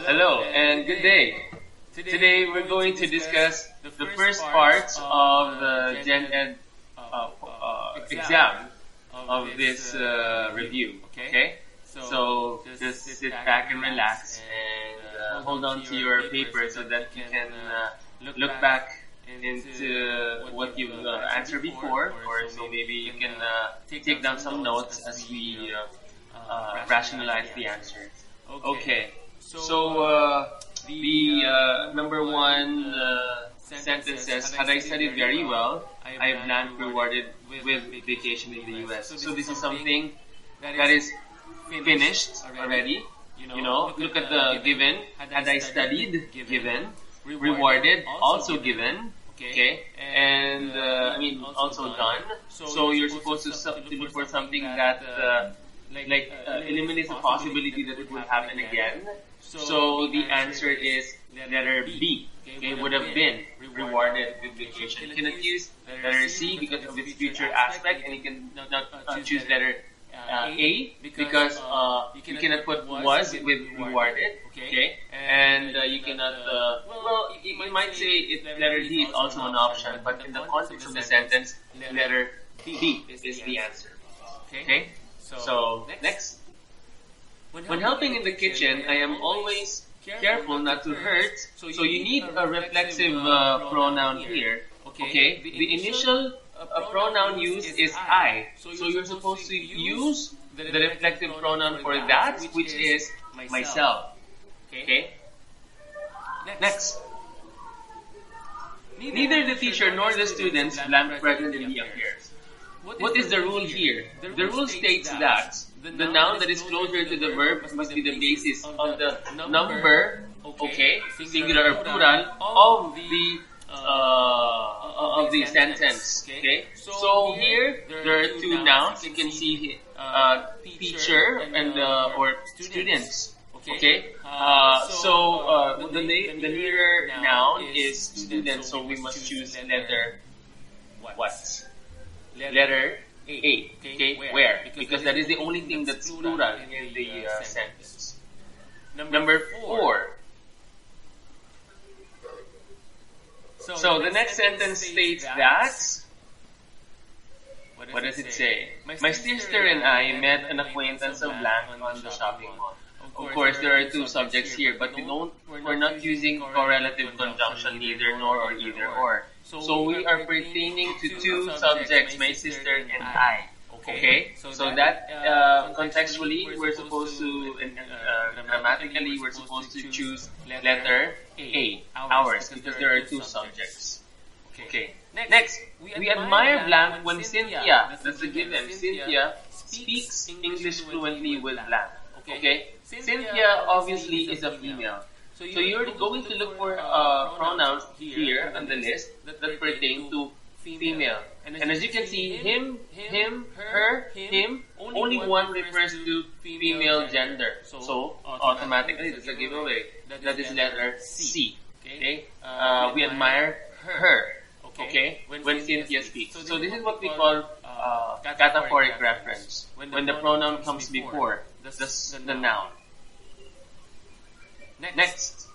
Hello and good day. Today we're going to discuss the first parts of the Gen Ed exam of this review. Okay? So just sit back and relax and hold on to your paper so that you can look back into what you've answered before, or so maybe you can take down some notes as we rationalize the answers. Okay. So the number one sentence says, "Had I studied very well, I have land rewarded with vacation in the U.S." So this is something that is finished already. You know, look at the given. Had I studied, given. Rewarded, also given. Okay, and also done. So you're supposed to look for something that eliminates the possibility that it would happen again. So the answer is letter B. Okay, would have been rewarded with vacation. You cannot use letter C because of its future aspect, and you cannot choose letter A because you cannot put was with rewarded. Okay, and you cannot. You might say letter D is also an option, but in the context of the sentence, letter B is the answer. Okay. So, next. When helping in the kitchen, I am always careful not to hurt. So you need a reflexive pronoun here. Okay? The initial pronoun used is I. So you're supposed to use the reflective pronoun for that, which is myself. Okay? Next. Neither the teacher nor the students blank presently appears. What is the rule here? The rule states that the noun that is closer to the verb must be the basis of the number, okay, singular or plural, of the sentence. Okay. So here there are two nouns. You can see teacher and or students. Okay. So the nearer noun is student. So we must choose letter what? Letter A. Okay, where? Because that is the only thing that's plural in the sentence. Number 4. So the next sentence states that, what does it say? My sister and I met an acquaintance of blank on the shopping mall. Of course, there are two subjects here, but we're not using correlative conjunction, neither, nor, or either, or. So we are pertaining to two subjects, my sister and I. Okay? So that contextually, we're supposed to, grammatically, we're supposed to choose letter A, ours, because there are two subjects. Okay. Next, we admire blank when Cynthia, that's the given, Cynthia speaks English fluently with blank. Okay? Cynthia obviously is a female. So you're going to look for pronouns here on the list that pertain to female. And as you can see, him, her, him, only one refers to female gender. So automatically, that's a giveaway. That is letter C. Okay? We admire her. Okay? When Cynthia speaks. So this is what we call cataphoric reference. When the pronoun comes before the noun. Next,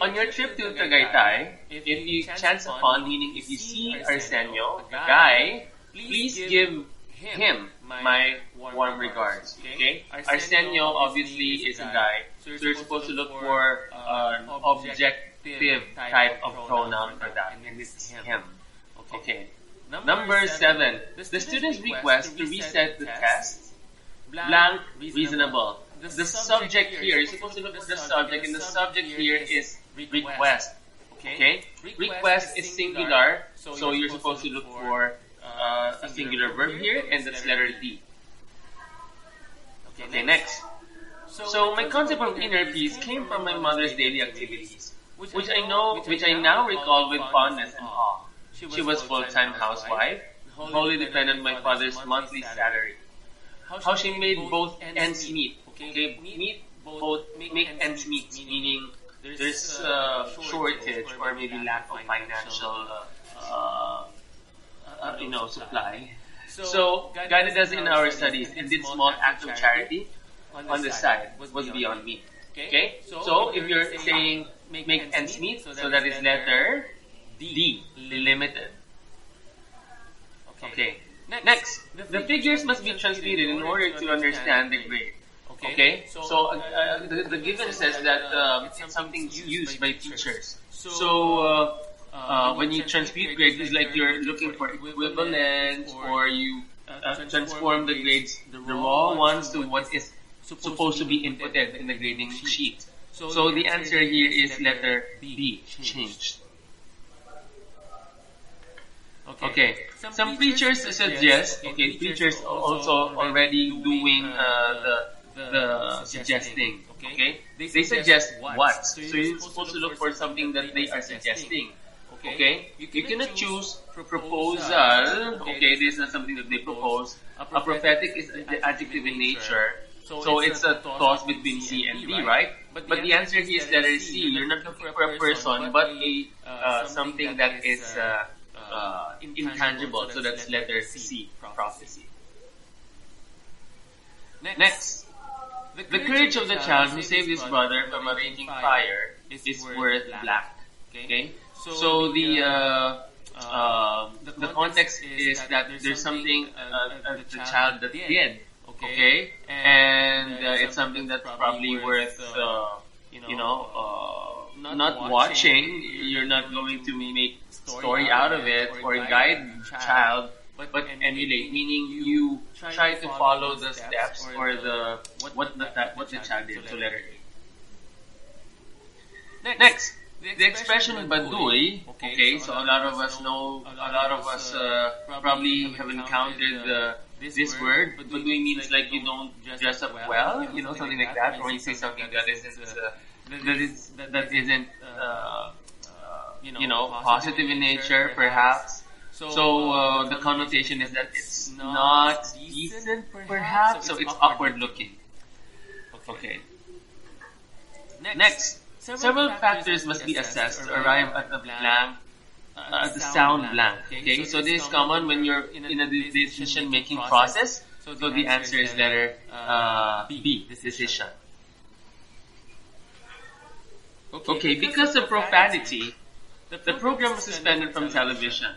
on your trip to Tagaytay, if you chance upon, meaning if you see Arsenio, the guy, please give him my warm regards. Okay? Arsenio obviously is a guy, so you're supposed to look for an objective type of pronoun for that, and it's him. Okay. Number 7, the student's request to reset the test, blank, reasonable. The subject here, you're supposed to look for the subject, and the subject here is request. Okay? Request is singular, so you're supposed to look for a singular verb here, and that's letter D. Okay, next. So my concept of inner peace came from my mother's daily activities, which I now recall with fondness and awe. She was full-time housewife, wholly dependent on my father's monthly salary. How she made both ends meet. Okay, make ends meet, meaning there's shortage or maybe lack of financial, supply. So guided us in our studies and did small acts of charity on the side was beyond me. Okay, so if you're saying make ends meet, so that is letter D, limited. Okay. Next, the figures must be transmitted in order to understand the grade. Okay, so the given says that something's used by teachers. So when you transmute grades, it's like you're looking for equivalence, or you transform the grades, the raw ones, to what is supposed to be inputted in the grading sheet. So the answer here is letter B, changed. Okay, some preachers suggest, preachers also already doing the suggesting, okay? They suggest what? So you're supposed to look for something that they are suggesting, okay? You cannot choose proposal, okay? This is not something that they propose. A prophetic is the adjective in nature, so it's a toss between C and D, right? But the answer here is letter C. You're not looking for a person, but a something that is intangible, so that's letter C, prophecy. Next. The courage of the child who saved his brother from a raging fire is worth black. Okay, so the context is that there's something the child that did. Okay, and it's something that's probably worth not watching. You're not going to make story out of it or guide child, but emulate, meaning you try to follow the steps or what the child did. So letter A. Next, the expression baduy. Okay, so a lot of us probably have encountered this word. Baduy means like you don't dress up well, something like that, or when you say something that isn't positive in nature, perhaps. So the connotation is that it's not decent, perhaps. So it's awkward looking. Okay. Next, several factors must be assessed to arrive at the blank, the sound blank. Okay. So this is common when you're in a decision-making process. So the answer is letter B, decision. Okay. Because of profanity, the program was suspended from television.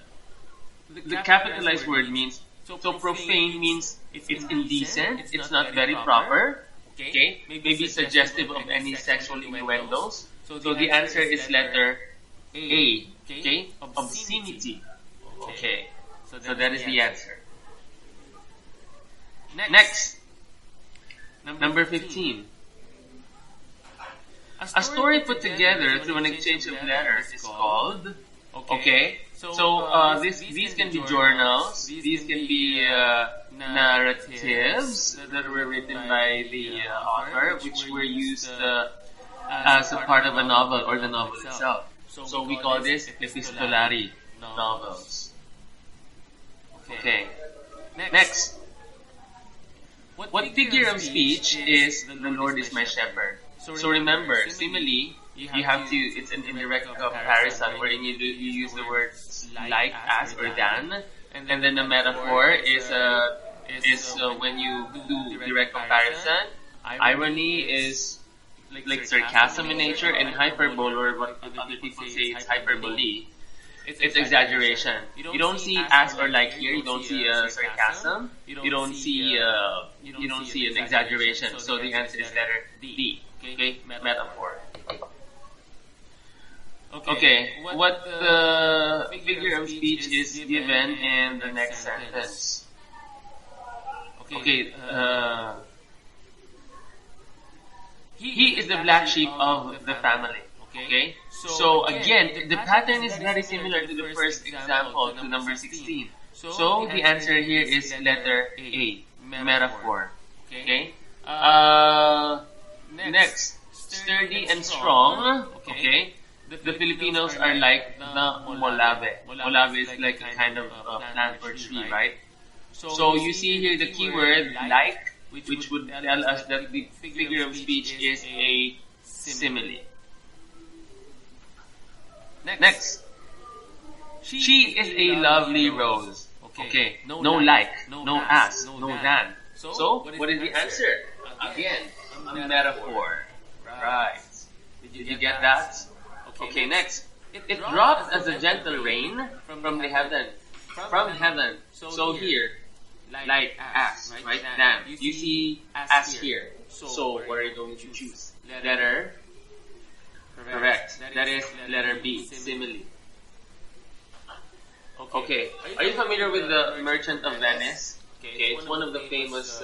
The capitalized word means, so profane means it's indecent, it's not very proper, okay? Maybe suggestive of any sexual innuendos. So the answer is letter A, okay? Obscenity. Okay, so that is the answer. Next, number 15. A story put together through an exchange of letters is called, okay? So these can be journals, these can be narratives that were written by the author, which were used as a part of a novel or the novel itself. So we call this epistolary novels. Okay. Next. What figure of speech is the Lord is my shepherd? So remember, simile, you have to, it's an indirect comparison wherein you use the words like, as, or than, and then the metaphor is when you do direct comparison. Irony is like sarcasm in nature, and hyperbole, or what other people say it's hyperbole, it's exaggeration. You don't see as or like here. You don't see sarcasm. You don't see an exaggeration. So the answer is letter D. Okay, metaphor. Okay, what the figure of speech is given in the next sentence? Okay, he is the black sheep of the family. Okay, so again, the pattern is very similar to the first example, to number 16. So the answer here is letter A, metaphor. Okay. Next, sturdy and strong. Okay. The Filipinos are like the molave. Molave is like a kind of plant or tree, right? So you see here the keyword like, which would tell us that the figure of speech is a simile. Next, she is a lovely rose. Okay, no like, no as, no than. So what is the answer? Again, a metaphor. Right. Did you get that? Okay, next. It drops as a gentle rain from the heaven. From heaven. So here, like as, right? Then you see as here. So what are you going to choose? Letter? Correct. That is letter B, simile. Okay, are you familiar with the Merchant of Venice? Okay, it's one of the famous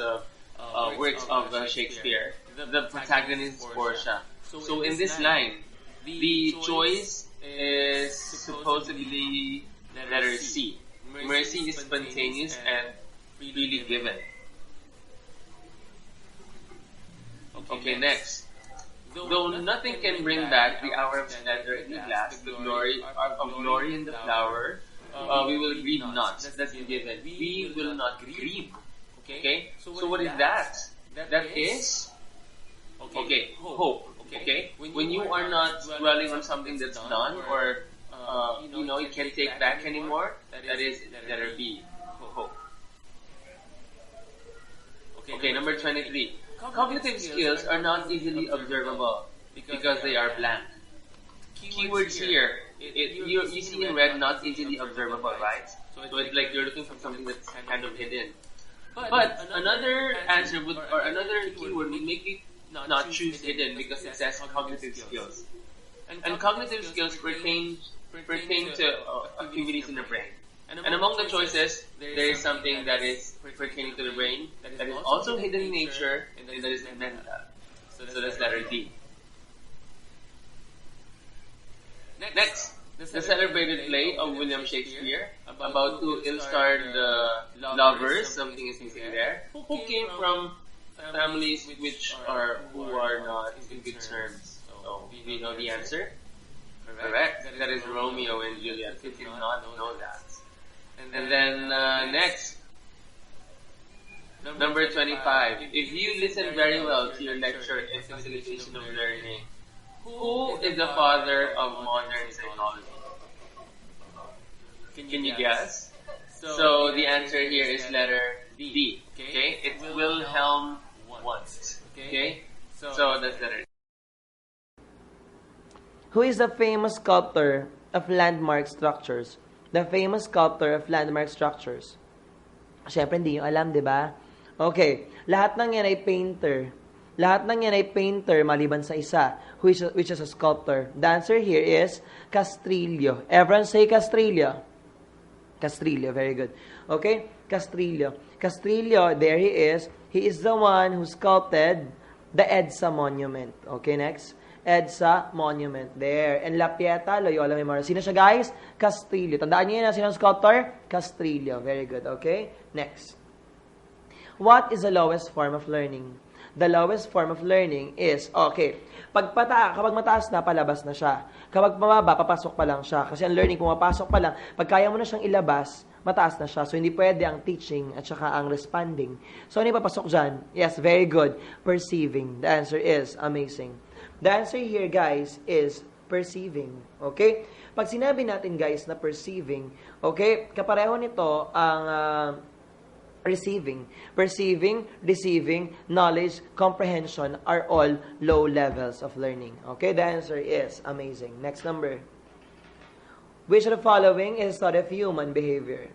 works of Shakespeare. The protagonist is Portia. So in this line, the choice is supposedly letter C. Mercy is spontaneous and freely given. Okay, next. Though nothing can bring back the hour of splendor in the glass, the glory of glory in the flower, we will grieve not. That's given. We will not grieve. Okay? So what is that? That is, okay, hope. Okay? When you are not dwelling on something that's done or, you can't take back anymore, that is letter B, hope. Okay, number 23. Cognitive skills are not easily observable because they are blank. Keywords here, you see in red, not easily observable, right? So it's like you're looking for something that's kind of hidden. But another answer or another keyword would make you not choose hidden because it says cognitive skills. And cognitive skills pertain to activities in the brain. And among the choices, there is something that is pertaining to the brain, that is also hidden in nature, and that is mental. So that's letter D. Next, the celebrated play of William Shakespeare about two ill-starred lovers, something is missing there, who came from families who are not in good terms. So, do you know the answer? Correct. That is Romeo and Juliet. You did not know that. And then next, number 25. If you listen very well to your lecture in Facilitation of Learning, who is the father of modern psychology? Can you guess? So the answer here is letter D. Okay, it's Wilhelm Wundt. Okay, so that's letter D. Who is the famous sculptor of landmark structures? The famous sculptor of landmark structures. Siyempre, hindi nyo alam, di ba? Okay, lahat ng yan ay painter. Lahat ng yan ay painter maliban sa isa, which is a sculptor. The answer here is Castrillo. Everyone say Castrillo. Castrillo, very good. Okay, Castrillo. Castrillo, there he is. He is the one who sculpted the EDSA monument. Okay, next. EDSA Monument. There. And La Pieta, Loyola Memorial. Sino siya, guys? Castrillo. Tandaan niyo yun, sino ang sculptor? Castrillo. Very good. Okay? Next. What is the lowest form of learning? The lowest form of learning is, okay, kapag mataas na, palabas na siya. Kapag mababa, papasok pa lang siya. Kasi ang learning, pumapasok pa lang, pag kaya mo na siyang ilabas, mataas na siya. So, hindi pwede ang teaching at saka ang responding. So, ano yung papasok dyan? Yes, very good. Perceiving. The answer is amazing. The answer here, guys, is perceiving. Okay? Pag sinabi natin, guys, na perceiving, okay, kapareho nito ang receiving. Perceiving, receiving, knowledge, comprehension are all low levels of learning. Okay? The answer is amazing. Next number. Which of the following is a study of human behavior?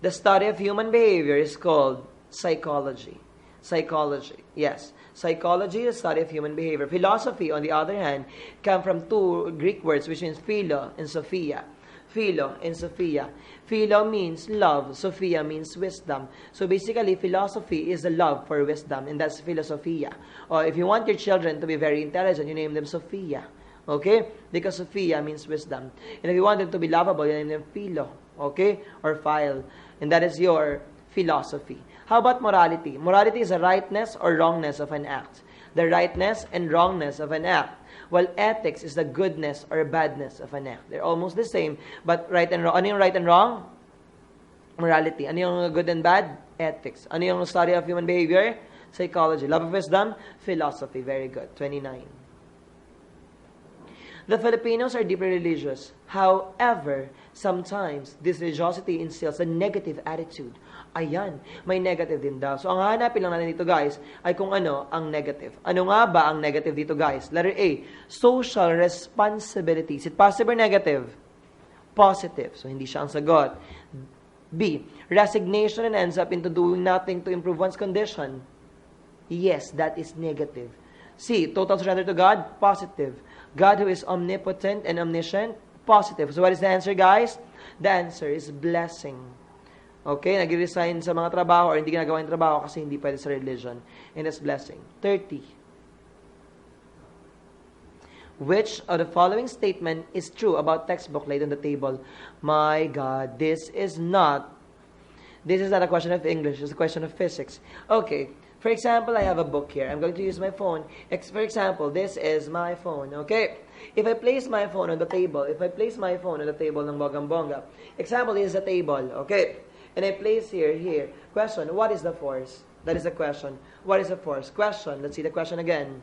The study of human behavior is called psychology. Psychology. Yes. Psychology is the study of human behavior. Philosophy, on the other hand, come from two Greek words, which means philo and sophia. Philo and sophia. Philo means love. Sophia means wisdom. So basically, philosophy is a love for wisdom, and that's philosophia. Or if you want your children to be very intelligent, you name them Sophia. Okay? Because Sophia means wisdom. And if you want them to be lovable, you name them philo. Okay? Or phile. And that is your philosophy. How about morality? Morality is the rightness or wrongness of an act. The rightness and wrongness of an act. While ethics is the goodness or badness of an act. They're almost the same, but right and wrong. Ano yung right and wrong? Morality. Ano yung good and bad? Ethics. Ano yung study of human behavior? Psychology. Love of wisdom? Philosophy. Very good. 29. The Filipinos are deeply religious. However, sometimes this religiosity instills a negative attitude. Ayan, may negative din daw. So, ang hanapin lang natin dito, guys, ay kung ano ang negative. Ano nga ba ang negative dito, guys? Letter A, social responsibility. Is it positive or negative? Positive. So, hindi siya ang sagot. B, resignation and ends up into doing nothing to improve one's condition. Yes, that is negative. C, total surrender to God, positive. God who is omnipotent and omniscient, positive. So what is the answer, guys? The answer is blessing. Okay, nag-resign sa mga trabaho or hindi ginagawa yung trabaho kasi hindi pwede sa religion. And that's blessing. 30. Which of the following statement is true about textbook laid on the table? My God, this is not a question of English, it's a question of physics. Okay. For example, I have a book here. I'm going to use my phone. For example, this is my phone, okay? If I place my phone on the table, ng bonggang-bongga, example, this is a table, okay? And I place here. Question, what is the force? That is the question. What is the force? Question, let's see the question again.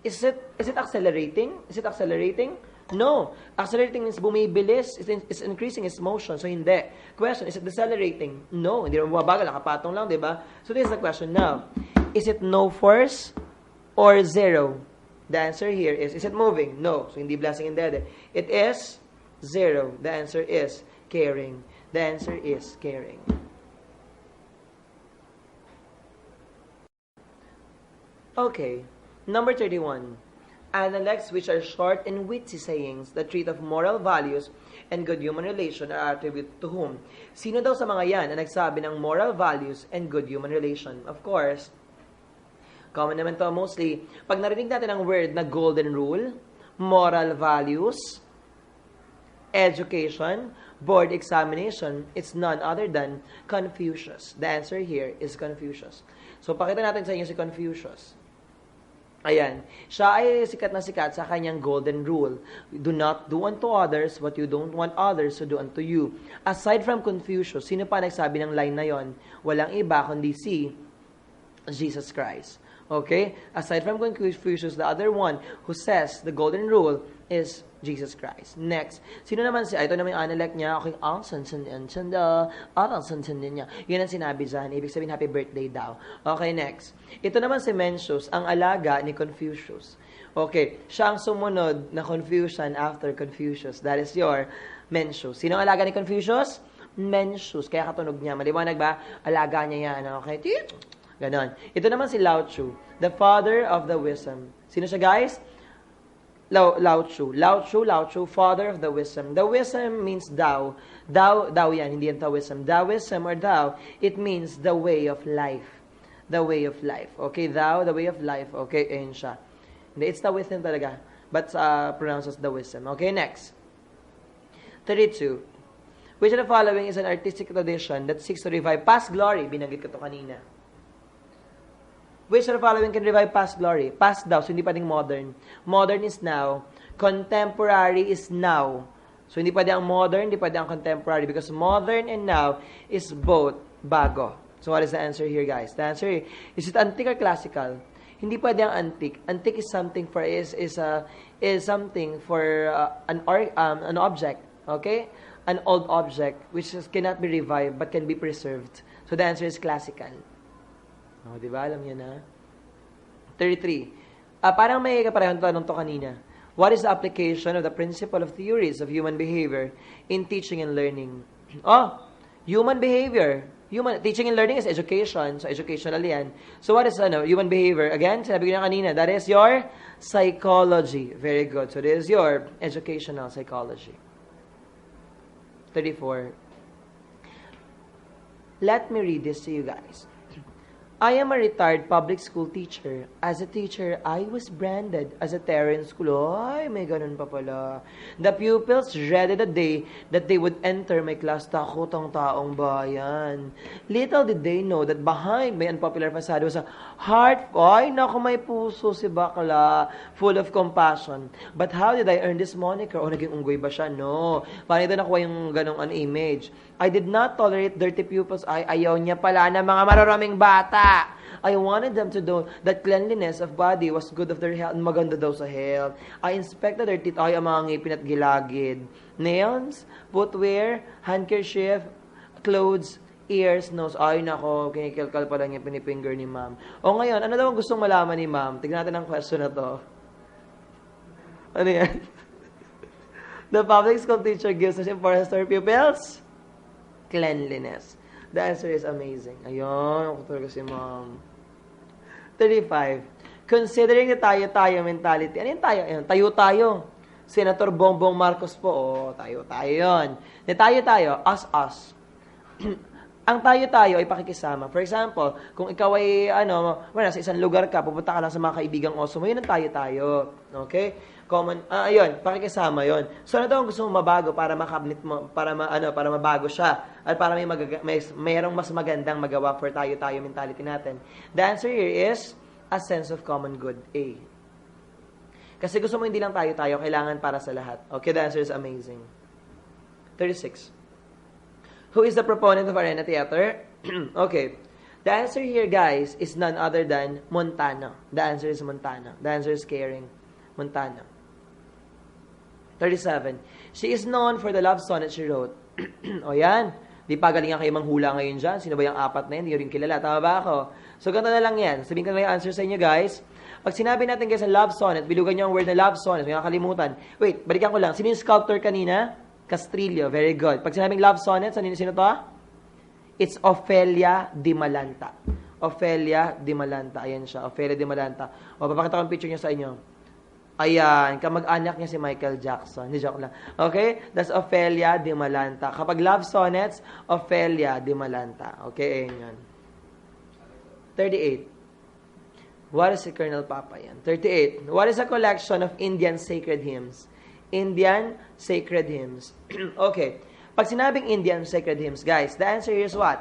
Is it accelerating? Is it accelerating? No. Accelerating means bumibilis. It's increasing its motion. So, hindi. Question, is it decelerating? No. Hindi naman bumabagal. Nakapatong lang, di ba? So, this is the question now. Is it no force or zero? The answer here is it moving? No. So, hindi blessing in there. It is zero. The answer is caring. The answer is caring. Okay. Number 31. Analects, which are short and witty sayings that treat of moral values and good human relation, are attributed to whom? Sino daw sa mga yan na nagsabi ng moral values and good human relation? Of course, common naman to mostly. Pag narinig natin ang word na golden rule, moral values, education, board examination, it's none other than Confucius. The answer here is Confucius. So, pakita natin sa inyo si Confucius. Ayan. Siya ay sikat na sikat sa kanyang golden rule. Do not do unto others what you don't want others to do unto you. Aside from Confucius, sino pa nagsabi ng line na yon? Walang iba kundi si Jesus Christ. Okay? Aside from Confucius, the other one who says the golden rule is Jesus Christ. Next. Sino naman siya? Ito naman yung analect niya. Okay, niya. Yun ang sinabi dyan. Ibig sabihin, happy birthday daw. Okay, next. Ito naman si Mencius, ang alaga ni Confucius. Okay, siya ang sumunod na Confucian after Confucius. That is your Mencius. Sino ang alaga ni Confucius? Mencius. Kaya katunog niya. Maliwanag ba? Alaga niya yan. Okay, ganon. Ito naman si Lao Tzu, the father of the wisdom. Sino siya, guys? Lao Tzu, father of the wisdom. The wisdom means Tao. Tao yan, hindi yan Taoism. Taoism or Tao, it means the way of life. The way of life. Okay, Tao, the way of life. Okay, ayun siya. Hindi, it's Taoism talaga. But pronounced as the wisdom. Okay, next. 32. Which of the following is an artistic tradition that seeks to revive past glory? Binanggit ko to kanina. Which of the following can revive past glory? Past daw, so hindi pwedeng modern. Modern is now. Contemporary is now. So hindi pwede ang modern, hindi pwede ang contemporary because modern and now is both bago. So what is the answer here, guys? The answer is it antique or classical? Hindi pwede ang antique. Antique is something for is something for an object, okay? An old object which cannot be revived but can be preserved. So the answer is classical. Oh, di ba? Alam niyo na. 33. Parang may kaparehong tanong to kanina. What is the application of the principle of theories of human behavior in teaching and learning? Oh, human behavior. Teaching and learning is education. So, educational yan. So, what is human behavior? Again, sinabi ko na kanina, that is your psychology. Very good. So, this is your educational psychology. 34. Let me read this to you guys. I am a retired public school teacher. As a teacher, I was branded as a terror in school. Ay, may ganun pa pala. The pupils dreaded the day that they would enter my class. Takot ang taong bayan. Little did they know that behind my unpopular facade was a heart. Ay, naku, may puso si bakla. Full of compassion. But how did I earn this moniker? O, naging unggoy ba siya? No. Paano ito nakuha yung ganong image? I did not tolerate dirty pupils. Ay, ayaw niya pala ng mga mararaming bata. I wanted them to know that cleanliness of body was good of their health. Maganda daw sa health. I inspected their teeth. Ay, ang mga ngipin at gilagid. Nails, footwear, handkerchief, clothes, ears, nose. Ay, nako, kinikilkal pa lang yung pinifinger ni ma'am. O ngayon, ano daw ang gustong malaman ni ma'am? Tignan natin ang question na to. Ano yan? The public school teacher gives such importance to her pupils? Cleanliness. The answer is amazing. Ayun, ako talaga si ma'am. 35. Considering the tayo-tayo mentality. Ano yung tayo? Ayun, tayo-tayo. Senator Bongbong Marcos po. Oh, tayo-tayo yun. The tayo-tayo, us. Ang tayo-tayo ay pakikisama. For example, kung ikaw ay, sa isang lugar ka, pupunta ka lang sa mga kaibigang oso mo, yun ang tayo-tayo. Okay? Ayun, pakikisama yun. So, ano daw ang gusto mong mabago para makabnit mo, para mabago siya, at para mayroong mas magandang magawa for tayo-tayo mentality natin? The answer here is a sense of common good. A. Kasi gusto mo hindi lang tayo-tayo, kailangan para sa lahat. Okay, the answer is amazing. 36. Who is the proponent of Arena Theater? Okay. The answer here, guys, is none other than Montana. The answer is Montana. The answer is Caring. Montana. 37. She is known for the love sonnet she wrote. O yan. Di pa galingan kayo manghula ngayon dyan. Sino ba yung apat na yan? Di rin kilala. Tama ba ako? So, ganito na lang yan. Sabihin ko na yung answer sa inyo, guys. Pag sinabi natin, guys, ang love sonnet, bilugan nyo ang word na love sonnet. May nakalimutan. Wait, balikan ko lang. Sino yung sculptor kanina? Castrillo. Very good. Pag sinabing love sonnet, sino to? It's Ofelia Di Malanta. Ofelia Di Malanta. Ayan siya. Ofelia Di Malanta. O, papakita ko ang picture niya sa inyo. Ayan, kamag-anak niya si Michael Jackson. Hindi, joke lang. Okay? That's Ofelia Di Malanta. Kapag love sonnets, Ofelia Di Malanta. Okay, ayan yan. 38. What is si Colonel Papa yan? 38. What is a collection of Indian sacred hymns? Indian sacred hymns. Okay. Pag sinabing Indian sacred hymns, guys, the answer here is what?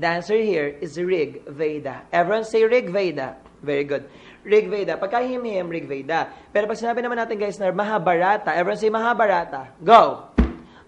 The answer here is Rig Veda. Everyone say Rig Veda. Very good. Rig Veda. Pagka him, Rig Veda. Pero pag sinabi naman natin, guys, na Mahabharata, everyone say Mahabharata. Go!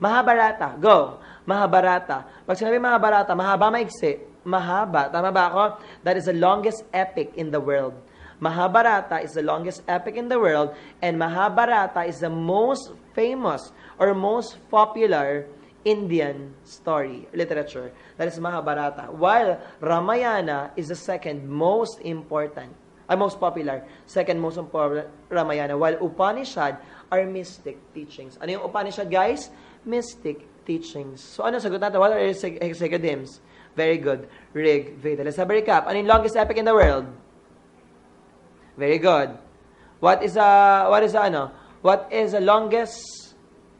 Mahabharata. Go! Mahabharata. Pag sinabi Mahabharata, mahaba, maiksi. Mahaba. Tama ba ako? That is the longest epic in the world. Mahabharata is the longest epic in the world, and Mahabharata is the most famous or most popular Indian story, literature. That is Mahabharata. While Ramayana is the second most important, most popular, second most popular Ramayana. While Upanishad are mystic teachings. Ano yung Upanishad, guys? Mystic teachings. So, ano sagot natin? What are sacred hymns? Very good. Rig Veda. Let's have a recap. Ano yung longest epic in the world? Very good. What is the longest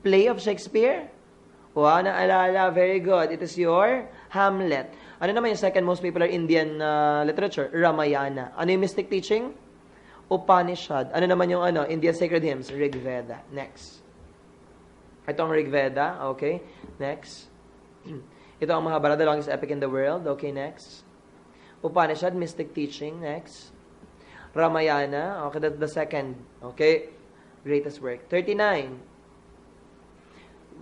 play of Shakespeare? Wow, naalala. Very good. It is your Hamlet. Ano naman yung second most popular Indian literature? Ramayana. Ano yung mystic teaching? Upanishad. Ano naman yung Indian sacred hymns? Rig Veda. Next. Ito ang Rig Veda. Okay. Next. Ito ang Mahabharata, the longest epic in the world. Okay, next. Upanishad, mystic teaching. Next. Ramayana. Okay, that's the second. Okay. Greatest work. 39.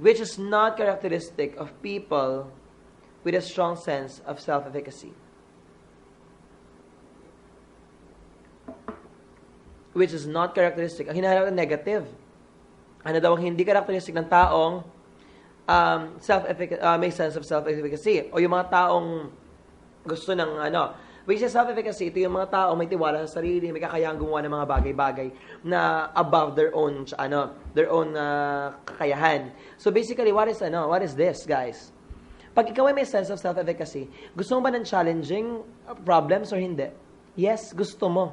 Which is not characteristic of people with a strong sense of self-efficacy. Which is not characteristic. Ang hinahanap na negative. Ano daw ang hindi characteristic ng taong may sense of self-efficacy? O yung mga taong gusto ng which is self-efficacy, ito yung mga taong may tiwala sa sarili, may kakayahang gumawa ng mga bagay-bagay na above their own kakayahan. So basically, what is this, guys? Pag ikaw ay may sense of self-efficacy, gusto mo ba ng challenging problems or hindi? Yes, gusto mo.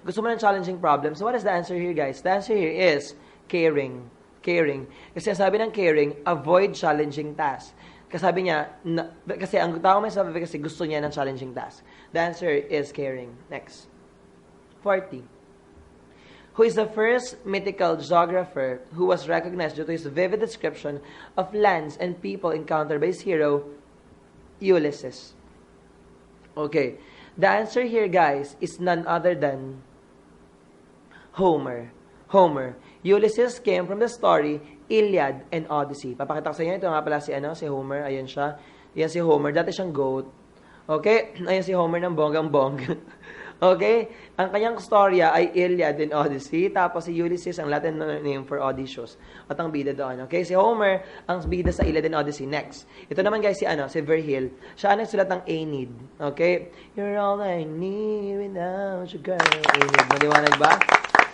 Gusto mo ng challenging problems. So what is the answer here, guys? The answer here is caring. Caring. Kasi sabi ng caring, avoid challenging tasks. Kasi kasi ang tao may self-efficacy, gusto niya ng challenging task. The answer is caring. Next. 40. Who is the first mythical geographer who was recognized due to his vivid description of lands and people encountered by his hero, Ulysses? Okay. The answer here, guys, is none other than Homer. Homer. Ulysses came from the story Iliad and Odyssey. Papakita ko sa inyo, ito nga pala si Homer. Ayan siya. Yan si Homer. Dati siyang goat. Okay? Ayan si Homer ng bonggang-bongga. Okay? Ang kanyang storya ay Iliad and Odyssey. Tapos si Ulysses ang Latin name for Odysseus. At ang bida doon. Okay? Si Homer ang bida sa Iliad and Odyssey. Next. Ito naman guys si Virgil. Siya ang nagsulat ng Aeneid. Okay? You're all I need without you, girl. Aeneid. Maliwanag ba?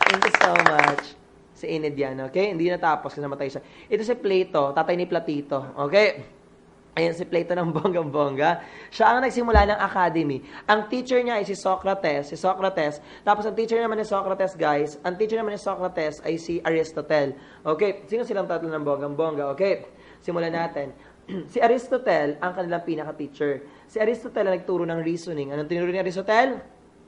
Thank you so much. Si Aeneid yan. Okay? Hindi natapos kasi namatay siya. Ito si Plato. Tatay ni Platito. Okay? Ayan si Plato ng bonggang-bongga. Siya ang nagsimula ng academy. Ang teacher niya ay si Socrates. Tapos ang teacher naman ni Socrates, guys, ay si Aristotle. Okay? Sino silang tatlo ng bonggang-bongga? Okay? Simulan natin. Si Aristotle ang kanilang pinaka-teacher. Si Aristotle ang nagturo ng reasoning. Anong tinuro ni Aristotle?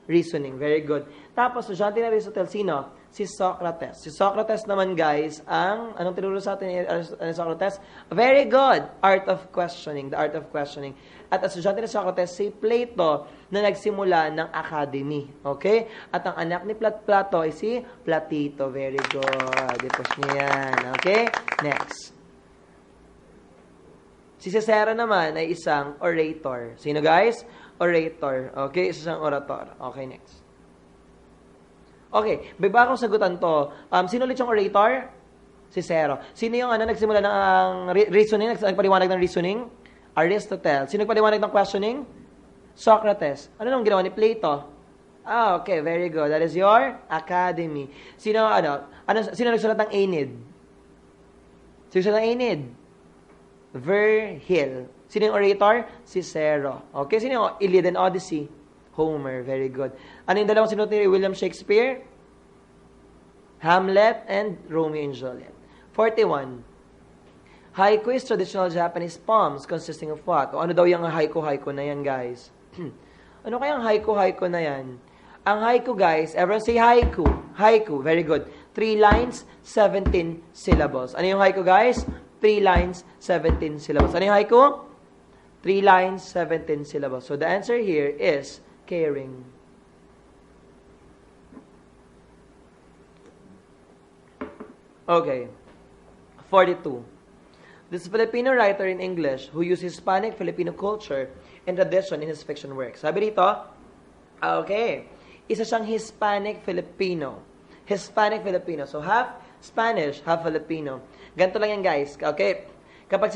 Reasoning. Very good. Tapos, estudyante ni Aristotle, sino? Si Socrates. Si Socrates naman, guys, anong tinuro sa atin ni Socrates? Very good. Art of questioning. The art of questioning. At estudyante ni Socrates, si Plato, na nagsimula ng academy. Okay? At ang anak ni Plato ay si Platito. Very good. I-push niya yan. Okay? Next. Si Cicero naman ay isang orator. Sino, guys? Orator. Okay? Isang orator. Okay, next. Okay, may ba akong sagutan to? Sino ulit yung orator? Cicero. Sino yung nagsimula ng reasoning, nagpaliwanag ng reasoning? Aristotle. Sino nagpaliwanag ng questioning? Socrates. Ano nang ginawa ni Plato? Okay, very good. That is your academy. Sino nagsulat ng Aeneid? Sino nagsulat ng Aeneid? Virgil. Sino yung orator? Cicero. Okay, sino yung Iliad and Odyssey? Homer. Very good. Ano yung dalawang sinulat ni William Shakespeare? Hamlet and Romeo and Juliet. 41. Haiku is traditional Japanese poems consisting of what? O ano daw yung haiku na yan, guys? Ano kayang haiku na yan? Ang haiku, guys, everyone say haiku. Haiku. Very good. 3 lines, 17 syllables. Ano yung haiku, guys? 3 lines, 17 syllables. Ano yung haiku? 3 lines, 17 syllables. So the answer here is caring. Okay. 42. This Filipino writer in English who used Hispanic Filipino culture and tradition in his fiction works. Sabi dito, okay, isa siyang Hispanic Filipino. Hispanic Filipino. So half Spanish, half Filipino. Ganito lang yan, guys. Okay? Kapag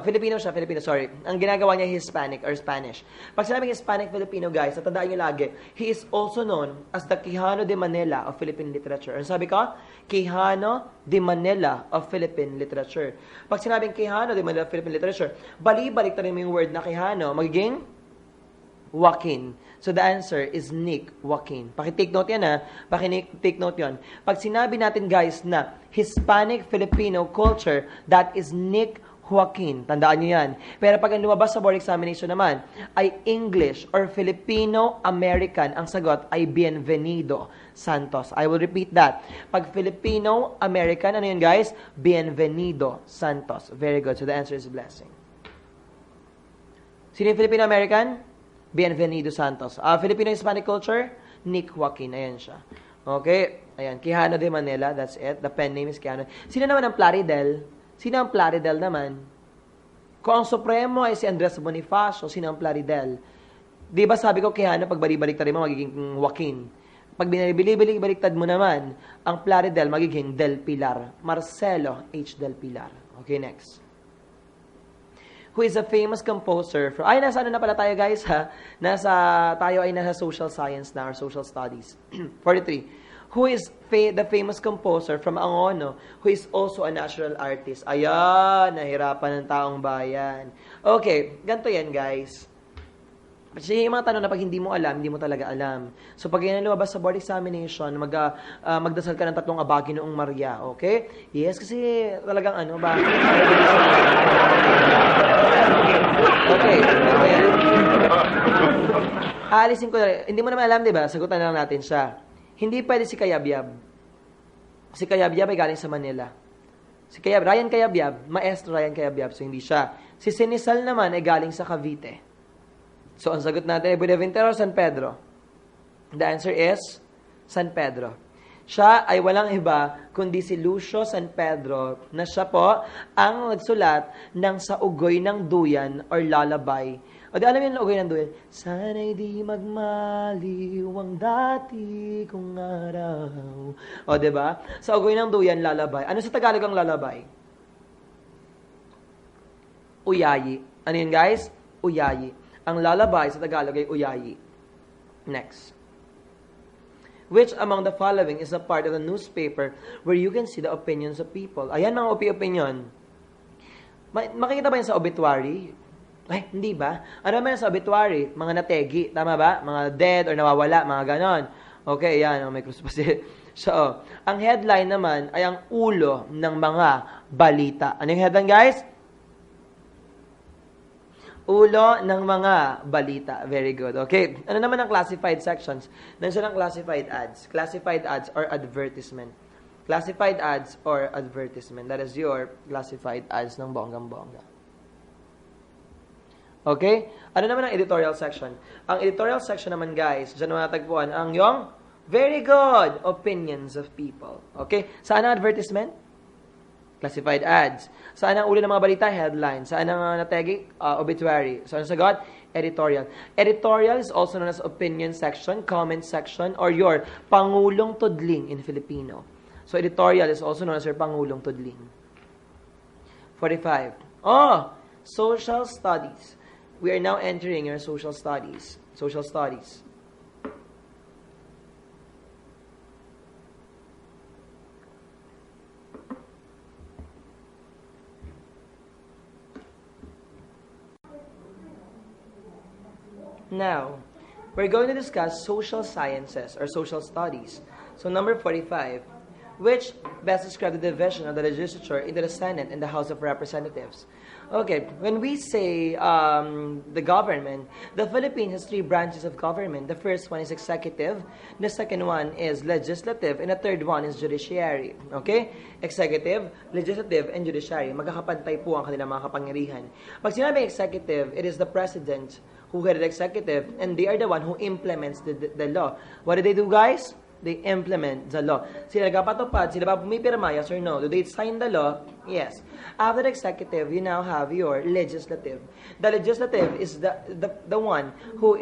Filipino siya, sorry. Ang ginagawa niya Hispanic or Spanish. Pag sinabing Hispanic Filipino, guys, tatandaan niyo lagi, he is also known as the Quijano de Manila of Philippine literature. Ano sabi ko? Quijano de Manila of Philippine literature. Pag sinabing Quijano de Manila of Philippine literature, balik na rin mo yung word na Quijano, magiging Joaquin. So the answer is Nick Joaquin. Paki-take note yan, ha? Paki-take note yan. Pag sinabi natin, guys, na Hispanic Filipino culture, that is Nick Joaquin. Tandaan nyo yan. Pero pag ang lumabas sa board examination naman, ay English or Filipino-American, ang sagot ay Bienvenido Santos. I will repeat that. Pag Filipino-American, ano yun, guys? Bienvenido Santos. Very good. So the answer is blessing. Sino yung Filipino-American? Bienvenido Santos. Filipino-Hispanic culture? Nick Joaquin. Ayan siya. Okay? Ayan. Quijano de Manila. That's it. The pen name is Quijano. Sino naman ang Plaridel? Sino ang Plaridel naman? Kung ang Supremo ay si Andres Bonifacio, sino ang Plaridel? Di ba sabi ko, Quijano, pag balik-baliktad mo, magiging Joaquin. Pag binibili-baliktad mo naman, ang Plaridel magiging Del Pilar. Marcelo H. Del Pilar. Okay, next. Who is a famous composer from... nasa ano na pala tayo, guys, ha? Tayo ay nasa social science na or social studies. 43. Who is the famous composer from Angono who is also a national artist? Ayan, nahirapan ng taong bayan. Okay, ganito yan, guys. Kasi yung mga tanong na pag hindi mo alam, hindi mo talaga alam. So pag yan lumabas sa board examination, magdasal ka ng 3 abagi noong Maria, okay? Yes, kasi talagang bakit? Okay, okay. Aalisin ko na, hindi mo naman alam, di ba? Sagutan na lang natin siya. Hindi pwede si Cayabyab. Si Cayabyab ay galing sa Manila. Ryan Cayabyab, maestro Ryan Cayabyab, so hindi siya. Si Sinisal naman ay galing sa Cavite. So ang sagot natin ay Buenaventura o San Pedro? The answer is San Pedro. Siya ay walang iba kundi si Lucio San Pedro na siya po ang nagsulat ng Sa Ugoy ng Duyan or Lullaby. O di alam yung ugay ng duyan? Sana'y di magmaliw ang dati kong araw. O diba? Sa ugay ng duyan, lalabay. Ano sa Tagalog ang lalabay? Uyayi. Ano yun guys? Uyayi. Ang lalabay sa Tagalog ay uyayi. Next. Which among the following is a part of the newspaper where you can see the opinions of people? Ayan mga opinion. Makikita ba yun sa obituary? Ay, hindi ba? Ano naman sa obituary? Mga nategi, tama ba? Mga dead or nawawala, mga ganon. Okay, yan. May krus pa si... So, ang headline naman ay ang ulo ng mga balita. Ano yung headline, guys? Ulo ng mga balita. Very good. Okay. Ano naman ang classified sections? Nandiyan ang classified ads. Classified ads or advertisement. Classified ads or advertisement. That is your classified ads ng bonggang-bongga. Okay? Ano naman ang editorial section? Ang editorial section naman, guys, dyan naman natagpuan ang yung very good opinions of people. Okay? Saan ang advertisement? Classified ads. Saan ang ulo ng mga balita? Headline. Saan ang nategi? Obituary. So, ano sagot? Editorial. Editorial is also known as opinion section, comment section, or your Pangulong Tudling in Filipino. So, editorial is also known as your Pangulong Tudling. 45. Social studies. We are now entering your social studies. Social studies. Now, we're going to discuss social sciences or social studies. So, number 45, which best describes the division of the legislature into the Senate and the House of Representatives. Okay, when we say the government, the Philippines has three branches of government. The first one is executive, the second one is legislative, and the third one is judiciary. Okay? Executive, legislative, and judiciary. Magkakapantay po ang kanilang mga kapangyarihan. Pag sinabing executive, it is the president who headed executive, and they are the one who implements the law. What do they do, guys? They implement the law. Sila nagpapatupad, sila ba pumipirma, yes or no? Do they sign the law? Yes. After the executive, you now have your legislative. The legislative is the one who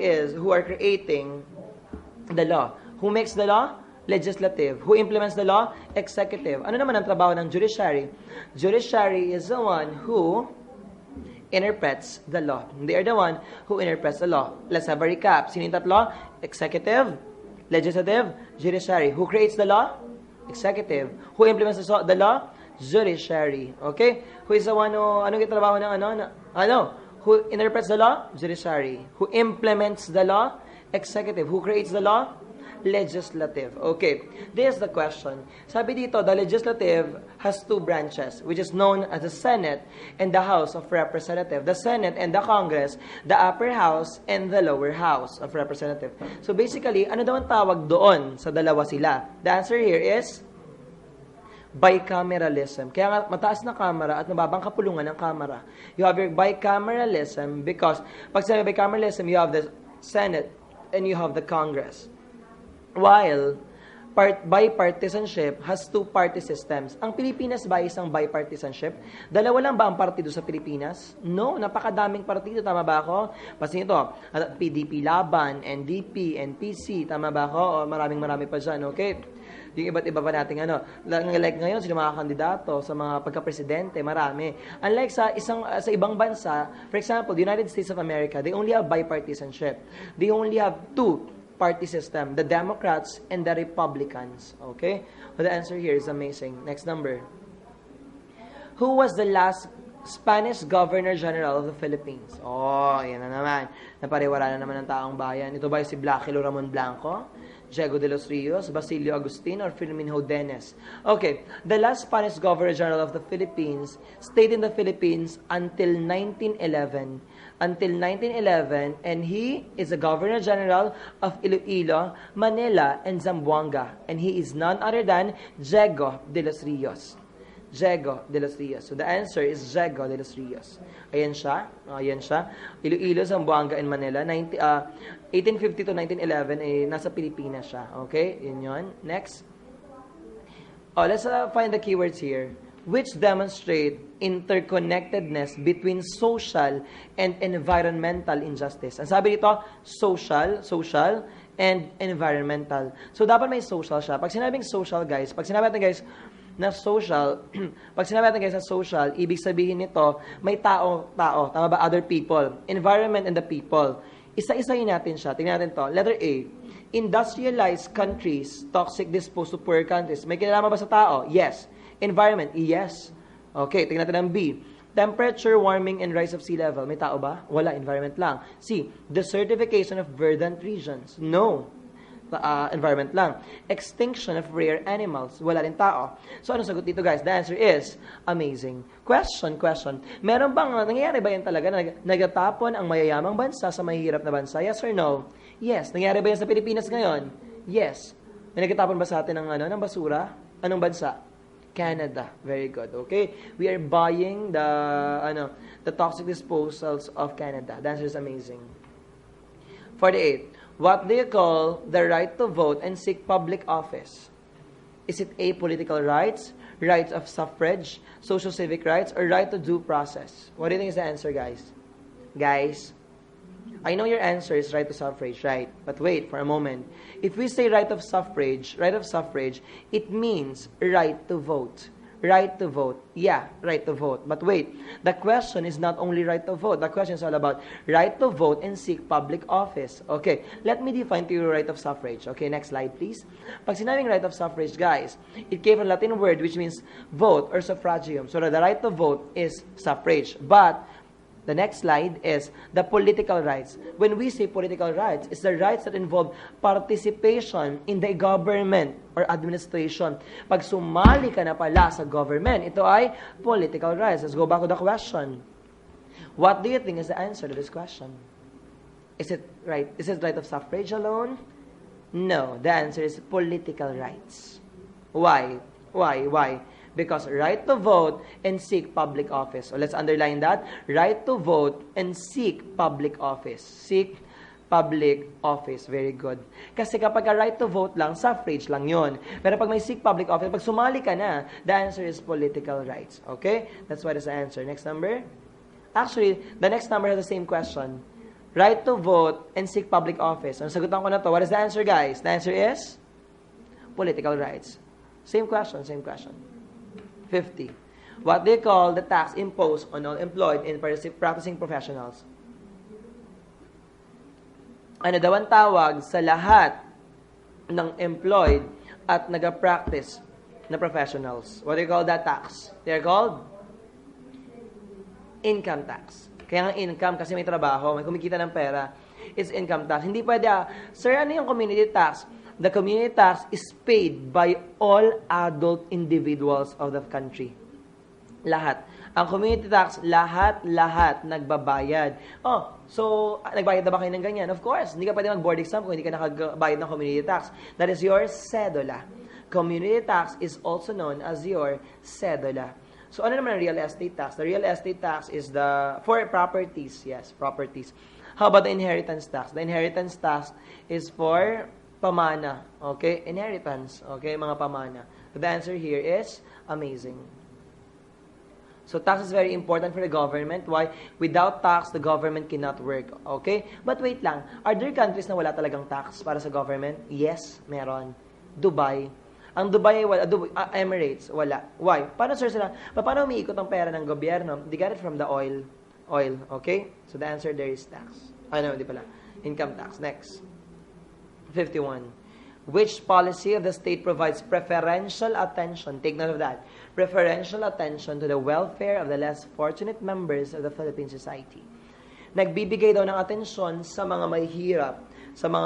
are creating the law. Who makes the law? Legislative. Who implements the law? Executive. Ano naman ang trabaho ng judiciary? Judiciary is the one who interprets the law. They are the one who interprets the law. Let's have a recap. Sino yung tatlo? Executive, legislative, judiciary. Who creates the law? Executive. Who implements the law? Judiciary. Okay? Who is the one who, anong trabaho ng Who interprets the law? Judiciary. Who implements the law? Executive. Who creates the law? Legislative. Okay. This is the question. Sabi dito, the legislative has two branches, which is known as the Senate and the House of Representatives. The Senate and the Congress, the upper house and the lower house of Representatives. So basically, ano daw ang tawag doon sa dalawa sila? The answer here is bicameralism. Kaya nga, mataas na kamera at mababang kapulungan ng kamera. You have your bicameralism because pag sabi bicameralism, you have the Senate and you have the Congress. While bipartisanship has two-party systems. Ang Pilipinas ba isang bipartisanship? Dalawa lang ba ang partido sa Pilipinas? No, napakadaming partido. Tama ba ako? Pasin ito, PDP Laban, NDP, NPC. Tama ba ako? O maraming pa dyan, okay? Yung iba't iba pa nating like ngayon, sino mga kandidato sa mga pagka-presidente, marami. Unlike sa ibang bansa, for example, the United States of America, they only have bipartisanship. They only have two-party system, the Democrats and the Republicans. Okay? Well, the answer here is amazing. Next number. Who was the last Spanish Governor General of the Philippines? Oh, yan na naman. Napariwara na naman ng taong bayan. Ito ba si Blaquilo Ramon Blanco, Diego de los Rios, Basilio Agustin, or Firmin Jodenes? Okay, the last Spanish Governor General of the Philippines stayed in the Philippines until 1911. And he is the Governor General of Iloilo, Manila, and Zamboanga. And he is none other than Diego de los Rios. Diego de los Rios. So the answer is Diego de los Rios. Ayan siya. Iloilo, Zamboanga, and Manila. 1850 to 1911, nasa Pilipinas siya. Okay? Yun. Next. Let's find the keywords here. which demonstrate interconnectedness between social and environmental injustice. Ang sabi dito, social, and environmental. So, dapat may social siya. Pag sinabing social, guys, pag sinabi natin, guys, na social, pag sinabi natin, guys, na social, ibig sabihin nito, may tao, tama ba? Other people. Environment and the people. Isa-isahin natin siya. Tingnan natin to. Letter A. Industrialized countries, toxic disposed to poor countries. May kinalaman ba sa tao? Yes. Environment? Yes. Okay, tingnan natin ang B. Temperature, warming, and rise of sea level. May tao ba? Wala. Environment lang. C. Desertification of verdant regions. No. Environment lang. Extinction of rare animals. Wala rin tao. So, anong sagot dito, guys? The answer is amazing. Question. Meron bang, nangyayari ba yan talaga na nagatapon ang mayayamang bansa sa mahihirap na bansa? Yes or no? Yes. Nangyayari ba yan sa Pilipinas ngayon? Yes. May nagatapon ba sa atin ng basura? Anong bansa? Canada. Very good. Okay? We are buying the toxic disposals of Canada. The answer is amazing. 48. What do you call the right to vote and seek public office? Is it A, political rights, rights of suffrage, social civic rights, or right to due process? What do you think is the answer, guys? Guys, I know your answer is right to suffrage, right? But wait for a moment. If we say right of suffrage, it means right to vote. Right to vote. Yeah, right to vote. But wait, the question is not only right to vote. The question is all about right to vote and seek public office. Okay, let me define to you right of suffrage. Okay, next slide please. Pag sinabing right of suffrage, guys, it came from a Latin word which means vote or suffragium. So the right to vote is suffrage. But the next slide is the political rights. When we say political rights, it's the rights that involve participation in the government or administration. Pag sumali ka na pala sa government, ito ay political rights. Let's go back to the question. What do you think is the answer to this question? Is it right? Is it right of suffrage alone? No. The answer is political rights. Why? Because right to vote and seek public office. So let's underline that. Right to vote and seek public office. Seek public office. Very good. Kasi kapag right to vote lang, suffrage lang yon. Pero pag may seek public office, pag sumali ka na, the answer is political rights. Okay? That's what is the answer. Next number. Actually, the next number has the same question. Right to vote and seek public office. Ang sagutan ko na to. What is the answer, guys? The answer is political rights. Same question. 50. What they call the tax imposed on all employed in practicing professionals. Ano daw ang tawag sa lahat ng employed at nag-practice na professionals? What do you call that tax? They're called income tax. Kaya nga income kasi may trabaho, may kumikita ng pera. It's income tax. Hindi pwede, sir, ano yung community tax? The community tax is paid by all adult individuals of the country. Lahat. Ang community tax, lahat nagbabayad. Oh, so, nagbayad na ba kayo ng ganyan? Of course, hindi ka pwede mag-board exam kung hindi ka nakabayad ng community tax. That is your cedula. Community tax is also known as your cedula. So, ano naman ang real estate tax? The real estate tax is for properties. Yes, properties. How about the inheritance tax? The inheritance tax is for pamana. Okay? Inheritance. Okay? Mga pamana. So the answer here is amazing. So tax is very important for the government. Why? Without tax, the government cannot work. Okay? But wait lang. Are there countries na wala talagang tax para sa government? Yes, meron. Dubai. Ang Dubai, wala. Emirates, wala. Why? Paano, sir, sila? Paano umiikot ang pera ng gobyerno? They got it from the oil. Okay? So the answer there is tax. No, di pala. Income tax. Next. 51. Which policy of the state provides preferential attention, take note of that, preferential attention to the welfare of the less fortunate members of the Philippine society? Nagbibigay daw ng atensyon sa mga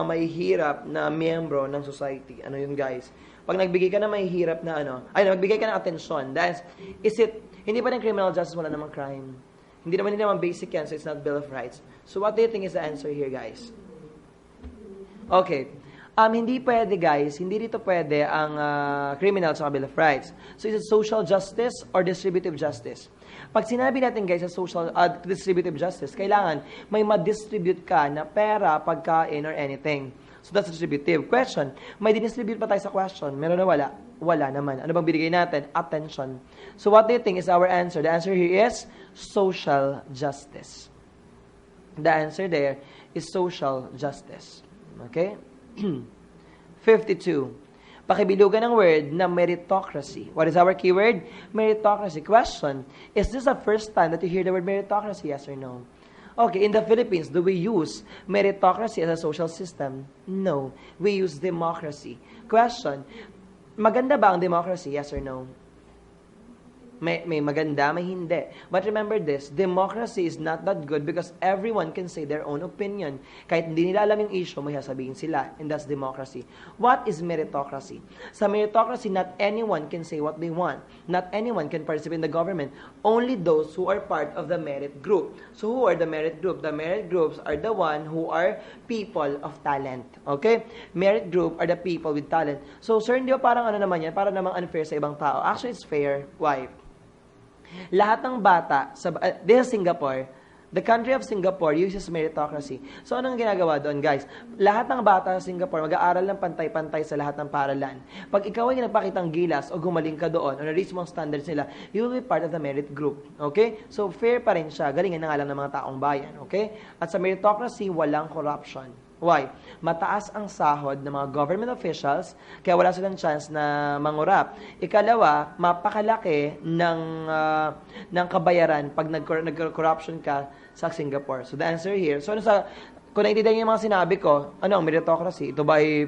mahihirap na miyembro ng society. Ano yun, guys? Pag nagbigay ka na mahihirap na nagbigay ka ng atensyon, hindi pa rin criminal justice, wala namang crime. Hindi naman basic yan, so it's not Bill of Rights. So what do you think is the answer here, guys? Okay. Hindi pwede, guys. Hindi dito pwede ang criminal sa Bill of Rights. So, is it social justice or distributive justice? Pag sinabi natin, guys, sa social distributive justice, kailangan may ma-distribute ka na pera, pagkain, or anything. So that's distributive. Question, may dinistribute pa tayo sa question? Meron na wala? Wala naman. Ano bang binigay natin? Attention. So what do you think is our answer? The answer here is social justice. The answer there is social justice. Okay? 52. Pakibilugan ng word na meritocracy. What is our keyword? Meritocracy. Question, is this the first time that you hear the word meritocracy? Yes or no? Okay, in the Philippines, do we use meritocracy as a social system? No. We use democracy. Question, maganda ba ang democracy? Yes or no? May maganda, may hindi. But remember this, democracy is not that good because everyone can say their own opinion. Kahit hindi nila alam yung issue, may sasabihin sila. And that's democracy. What is meritocracy? Sa meritocracy, not anyone can say what they want. Not anyone can participate in the government. Only those who are part of the merit group. So who are the merit group? The merit groups are the one who are people of talent. Okay? Merit group are the people with talent. So sir, hindi ba parang ano naman yan? Parang namang unfair sa ibang tao. Actually, it's fair. Why? Lahat ng bata, this is Singapore, the country of Singapore uses meritocracy. So, anong ginagawa doon, guys? Lahat ng bata sa Singapore, mag-aaral ng pantay-pantay sa lahat ng paaralan. Pag ikaw ay nagpakitang gilas o gumaling ka doon, o na-reach mo ang standards nila, you will be part of the merit group. Okay? So, fair pa rin siya. Galingan na nga lang ng mga taong bayan. Okay? At sa meritocracy, walang corruption. Why? Mataas ang sahod ng mga government officials, kaya wala silang chance na mangurap. Ikalawa, mapakalaki ng kabayaran pag nag-corruption ka sa Singapore. So the answer here, so kung naintindihan niyo yung mga sinabi ko, ano ang meritocracy? Ito ba ay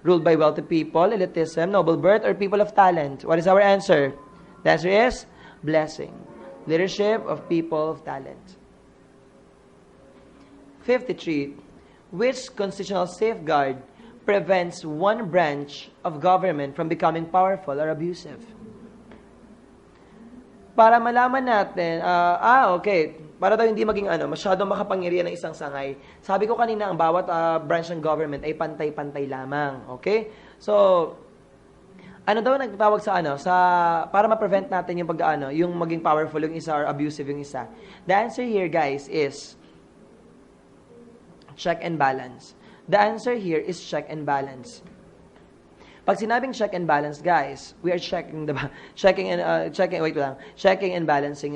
ruled by wealthy people, elitism, noble birth, or people of talent? What is our answer? The answer is blessing. Leadership of people of talent. 53. Which constitutional safeguard prevents one branch of government from becoming powerful or abusive? Para malaman natin, okay, para daw hindi maging masyadong makapangyarihan ng isang sangay. Sabi ko kanina, ang bawat branch ng government ay pantay-pantay lamang. Okay? So, ano daw nagtawag para ma-prevent natin yung yung maging powerful yung isa or abusive yung isa. The answer here, guys, is check and balance. The answer here is check and balance. Pag sinabing check and balance, guys, we are checking and balancing.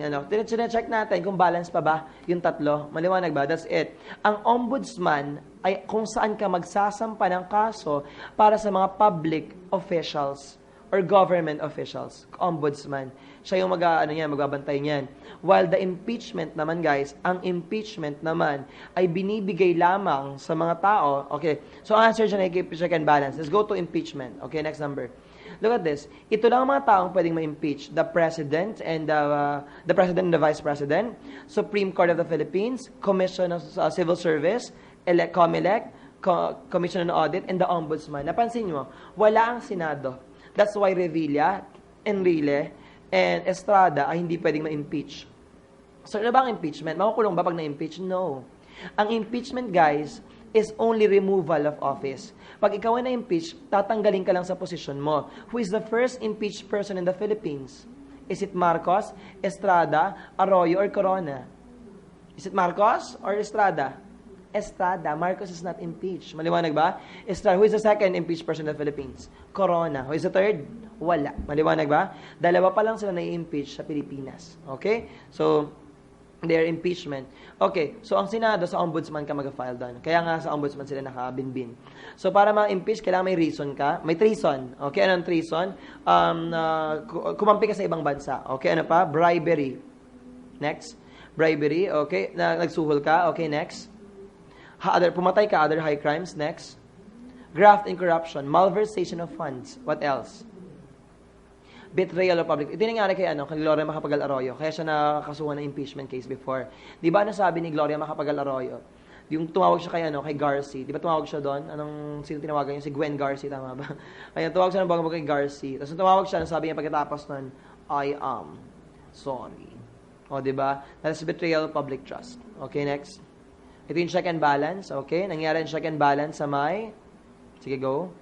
Check natin kung balance pa ba yung tatlo. Maliwanag ba? That's it. Ang ombudsman ay kung saan ka magsasampa ng kaso para sa mga public officials or government officials. Ombudsman. Siya yung magbabantay niyan. While the impeachment naman, guys, ang impeachment naman ay binibigay lamang sa mga tao. Okay, so ang answer dyan ay check and balance. Let's go to impeachment. Okay, next number. Look at this. Ito lang ang mga taong pwedeng ma-impeach. The President and the Vice President, Supreme Court of the Philippines, Commission of Civil Service, COMELEC, Commission on Audit, and the Ombudsman. Napansin nyo, wala ang Senado. That's why Revilla, Enrile, and Estrada ay hindi pwedeng ma-impeach. So, ano ba ang impeachment? Makukulong ba pag na-impeach? No. Ang impeachment, guys, is only removal of office. Pag ikaw ay na-impeach, tatanggalin ka lang sa posisyon mo. Who is the first impeached person in the Philippines? Is it Marcos, Estrada, Arroyo, or Corona? Is it Marcos or Estrada? Estrada. Marcos is not impeached. Maliwanag ba? Estrada. Who is the second impeached person in the Philippines? Corona. Who is the third? Wala. Maliwanag ba? Dalawa pa lang sila na-impeach sa Pilipinas. Okay? So, their impeachment. Okay. So, ang Senado sa Ombudsman ka mag-file doon. Kaya nga sa Ombudsman sila nakabinbin. So, para ma-impeach, kailangan may reason ka. May treason. Okay? Anong treason? Kumampi ka sa ibang bansa. Okay? Ano pa? Bribery. Next. Bribery. Okay? Nagsuhol ka. Okay? Next. Pumatay ka, other high crimes. Next. Graft and corruption, malversation of funds. What else? Betrayal of public. Ito nangyari kay Gloria Macapagal Arroyo. Kaya siya nakakasuhan ng impeachment case before. Di ba nasabi ni Gloria Macapagal Arroyo? Yung tumawag siya kay Garci. Di ba tumawag siya doon? Sino tinawagan niya? Si Gwen Garci, tama ba? Ayun, tumawag siya ng bagong kay Garci. Tapos tumawag siya, sabi niya pagkatapos nun, I am sorry. O, di ba? That's betrayal of public trust. Okay, next. Ito yung check and balance, okay? Nangyari yung check and balance sa sige, go.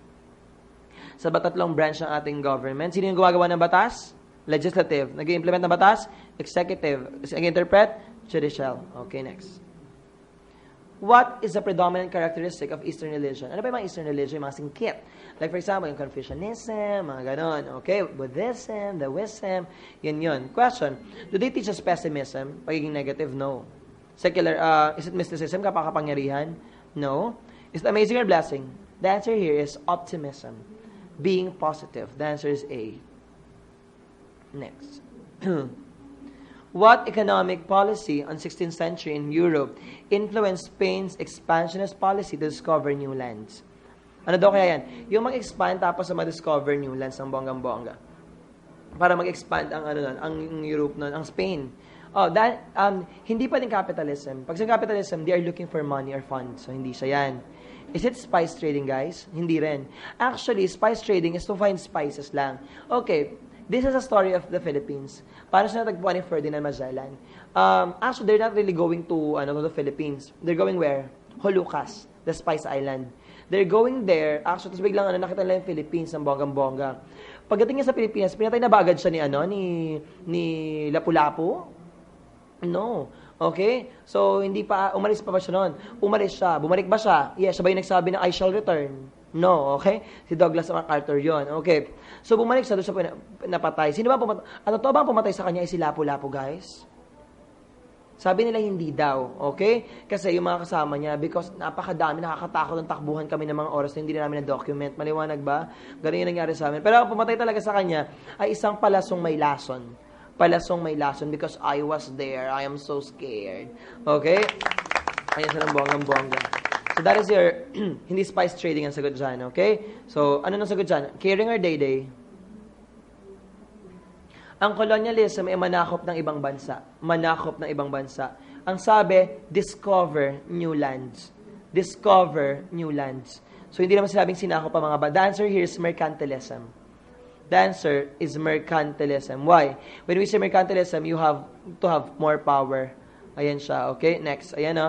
Sa tatlong branch ng ating government. Sino yung gumagawa ng batas? Legislative. Nag-implement ng batas? Executive. Nag-interpret? Judicial. Okay, next. What is the predominant characteristic of Eastern religion? Ano ba yung mga Eastern religion? Yung mga singkit. Like for example, yung Confucianism, mga ganon. Okay? Buddhism, Taoism, yun. Question, do they teach us pessimism? Pagiging negative? No. Secular, is it mysticism? Kapakapangyarihan? No. Is it amazing or blessing? The answer here is optimism. Being positive. The answer is A. Next. What economic policy on 16th century in Europe influenced Spain's expansionist policy to discover new lands? Ano daw kaya yan? Yung mag-expand tapos sa ma-discover new lands ng bonggang-bongga. Para mag-expand ang Europe nun, ang Spain. Hindi pa din capitalism. Pag sa capitalism, they are looking for money or funds. So, hindi siya yan. Is it spice trading, guys? Hindi rin. Actually, spice trading is to find spices lang. Okay, this is a story of the Philippines. Paano siya natagpuan ni Ferdinand Magellan? Actually, they're not really going to the Philippines. They're going where? Holucas, the Spice Island. They're going there. Actually, tapos biglang nakita nila yung Philippines ng bonggang-bongga. Pagdating niya sa Pilipinas, pinatay na ba agad siya ni Lapu-Lapu? No. Okay? So, umalis pa ba siya noon? Umalis siya. Bumalik ba siya? Yes, siya ba yung nagsabi na I shall return? No, okay? Si Douglas MacArthur yon. Okay. So, bumalik siya, doon siya napatay. Sino ba pumatay? At totoo bang pumatay sa kanya ay si Lapu-Lapu, guys? Sabi nila hindi daw, okay? Kasi yung mga kasama niya, because napakadami, nakakatakot ng takbuhan kami ng mga oras na hindi na namin na-document. Maliwanag ba? Ganun yung nangyari sa amin. Pero ang pumatay talaga sa kanya ay isang palasong may lason. Palasong may lason because I was there. I am so scared. Okay? Ayan siya ng bonggang-bongga. So that is your, hindi spice trading ang sagot dyan, okay? So, ano nang sagot dyan? Caring or day-day? Ang colonialism ay manakop ng ibang bansa. Manakop ng ibang bansa. Ang sabi, discover new lands. Discover new lands. So, hindi naman sinabing sinakop ang mga The answer here is mercantilism. The answer is mercantilism. Why? When we say mercantilism, you have to have more power. Ayan siya, okay? Next. Ayan,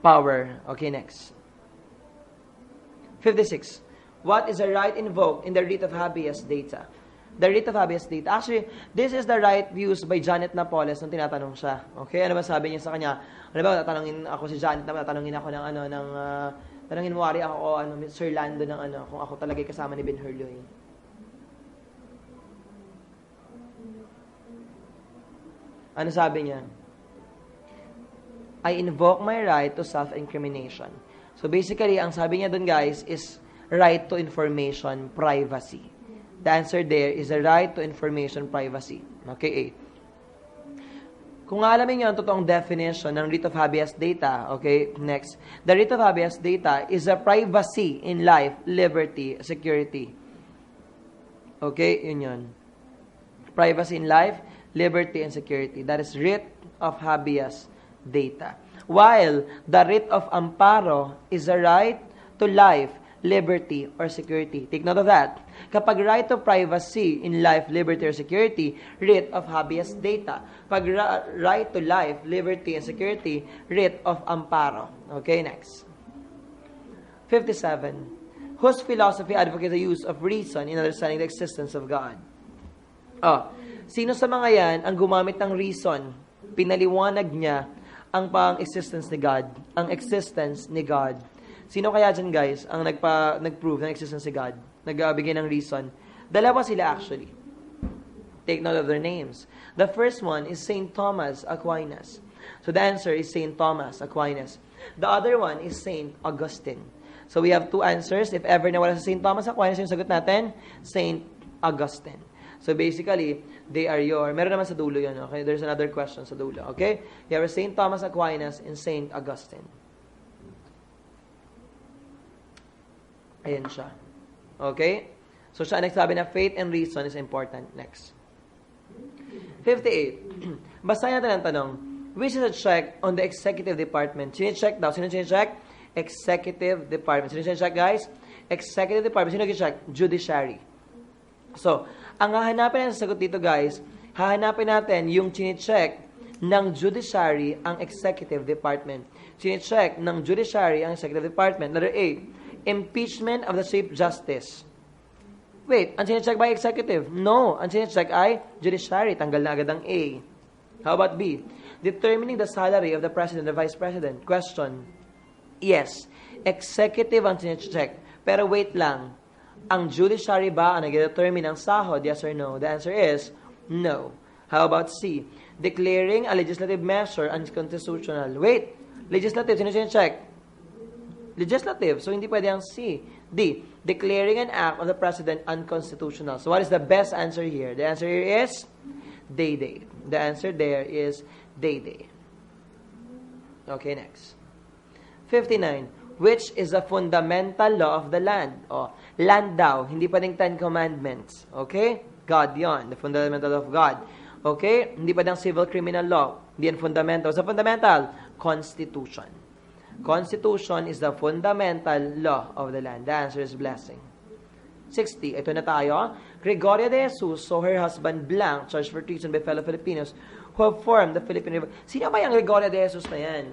power. Okay, next. 56. What is the right invoked in the writ of habeas data? The writ of habeas data. Actually, this is the right used by Janet Napoles nung tinatanong siya. Okay? Ano ba sabi niya sa kanya? Ano ba, tatanungin ako si Janet, tatanungin ako tanungin mo, ako, Sir Lando kung ako talaga kasama ni Ben Hurloy. Ano sabi niya? I invoke my right to self-incrimination. So basically, ang sabi niya dun, guys, is right to information privacy. The answer there is the right to information privacy. Okay, 8. Kung alamin niyo ang totoong definition ng writ of habeas data, okay, next. The writ of habeas data is a privacy in life, liberty, security. Okay, yun. Privacy in life, liberty, and security. That is writ of habeas data. While the writ of amparo is a right to life, liberty, or security. Take note of that. Kapag right to privacy in life, liberty, or security, writ of habeas data. Pag right to life, liberty, and security, writ of amparo. Okay, next. 57. Whose philosophy advocates the use of reason in understanding the existence of God? Sino sa mga yan ang gumamit ng reason? Pinaliwanag niya ang pang-existence ni God. Ang existence ni God. Sino kaya dyan, guys, ang nag-prove ng existence ni God? Nagbigay ng reason? Dalawa sila, actually. Take note of their names. The first one is St. Thomas Aquinas. So the answer is St. Thomas Aquinas. The other one is St. Augustine. So we have two answers. If ever nawala sa St. Thomas Aquinas, yung sagot natin, St. Augustine. So basically, they are meron naman sa dulo yun, okay? There's another question sa dulo, okay? You have St. Thomas Aquinas and St. Augustine. Ayan siya. Okay? So siya nagsabi na faith and reason is important. Next. 58. Basahin natin ang tanong. Which is a check on the executive department? Sino-check daw? Sino-check? Executive department. Sino-check, guys? Executive department. Sino-check? Judiciary. So, ang hahanapin natin sa sagot dito, guys, hahanapin natin yung chine-check ng judiciary ang executive department. Chine-check ng judiciary ang executive department. Letter A, impeachment of the Chief Justice. Wait, ang chine-check ba executive? No, ang chine-check ay judiciary. Tanggal na agad ang A. How about B? Determining the salary of the president and vice president. Question. Yes. Executive ang sinecheck. Pero wait lang. Ang judiciary ba ang nag-determine ng sahod? Yes or no? The answer is no. How about C? Declaring a legislative measure unconstitutional. Wait. Legislative. Sino sinecheck? Legislative. So, hindi pwede ang C. D. Declaring an act of the president unconstitutional. So, what is the best answer here? The answer here is day. The answer there is day. Okay, next. 59. Which is a fundamental law of the land? Land daw. Hindi pwedeng 10 Commandments. Okay? God yon. The fundamental of God. Okay? Hindi pwedeng civil criminal law. Hindi yan fundamental. Sa fundamental, Constitution. Constitution is the fundamental law of the land. The answer is blessing. 60. Ito na tayo. Gregoria de Jesus saw her husband Blanc charged for treason by fellow Filipinos who have formed the Philippine Republic. Sino ba yung Gregoria de Jesus na yan?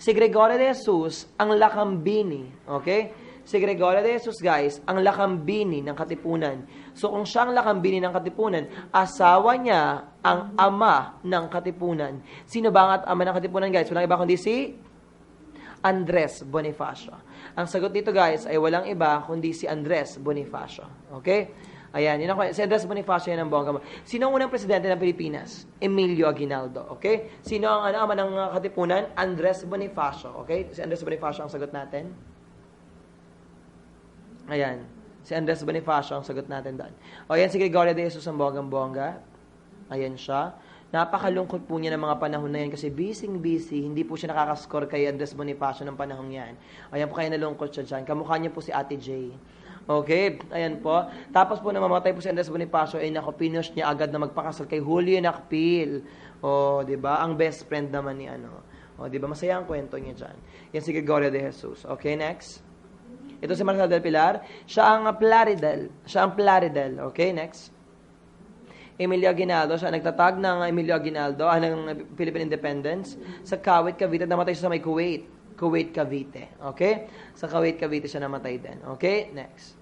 Si Gregorio de Jesus, ang lakambini. Okay? Si Gregorio de Jesus, guys, ang lakambini ng Katipunan. So, kung siya ang lakambini ng Katipunan, asawa niya ang ama ng Katipunan. Sino ba ang ama ng Katipunan, guys? Walang iba kundi si Andres Bonifacio. Ang sagot dito, guys, ay walang iba kundi si Andres Bonifacio. Okay? Ayan, yun ako. Si Andres Bonifacio yan ang bongga. Sino ang unang presidente ng Pilipinas? Emilio Aguinaldo. Okay? Sino ang ama ng Katipunan? Andres Bonifacio. Okay? Si Andres Bonifacio ang sagot natin. Ayan. Si Andres Bonifacio ang sagot natin doon. O yan, si Gregorio de Jesus ang bonggang-bongga. Ayan siya. Napakalungkot po niya ng mga panahon na yan kasi busy. Hindi po siya nakakascore kay Andres Bonifacio ng panahon yan. Ayan po kaya nalungkot siya dyan. Kamukha niya po si Ate J. Okay, ayan po. Tapos po namamatay po si Andres Bonifacio, ay naku, pinush niya agad na magpakasal kay Julio Nakpil. O, di ba? Ang best friend naman ni ano. O, di ba? Masaya ang kwento niya dyan. Yan si Gregorio de Jesus. Okay, next. Ito si Marcel del Pilar. Siya ang Plaridel. Okay, next. Emilio Aguinaldo. Siya nagtatag ng Emilio Aguinaldo, ng Philippine Independence sa Kawit, Cavite. Namatay siya sa may Kuwait, Cavite. Okay? Sa Kuwait, Cavite siya namatay din. Okay? Next.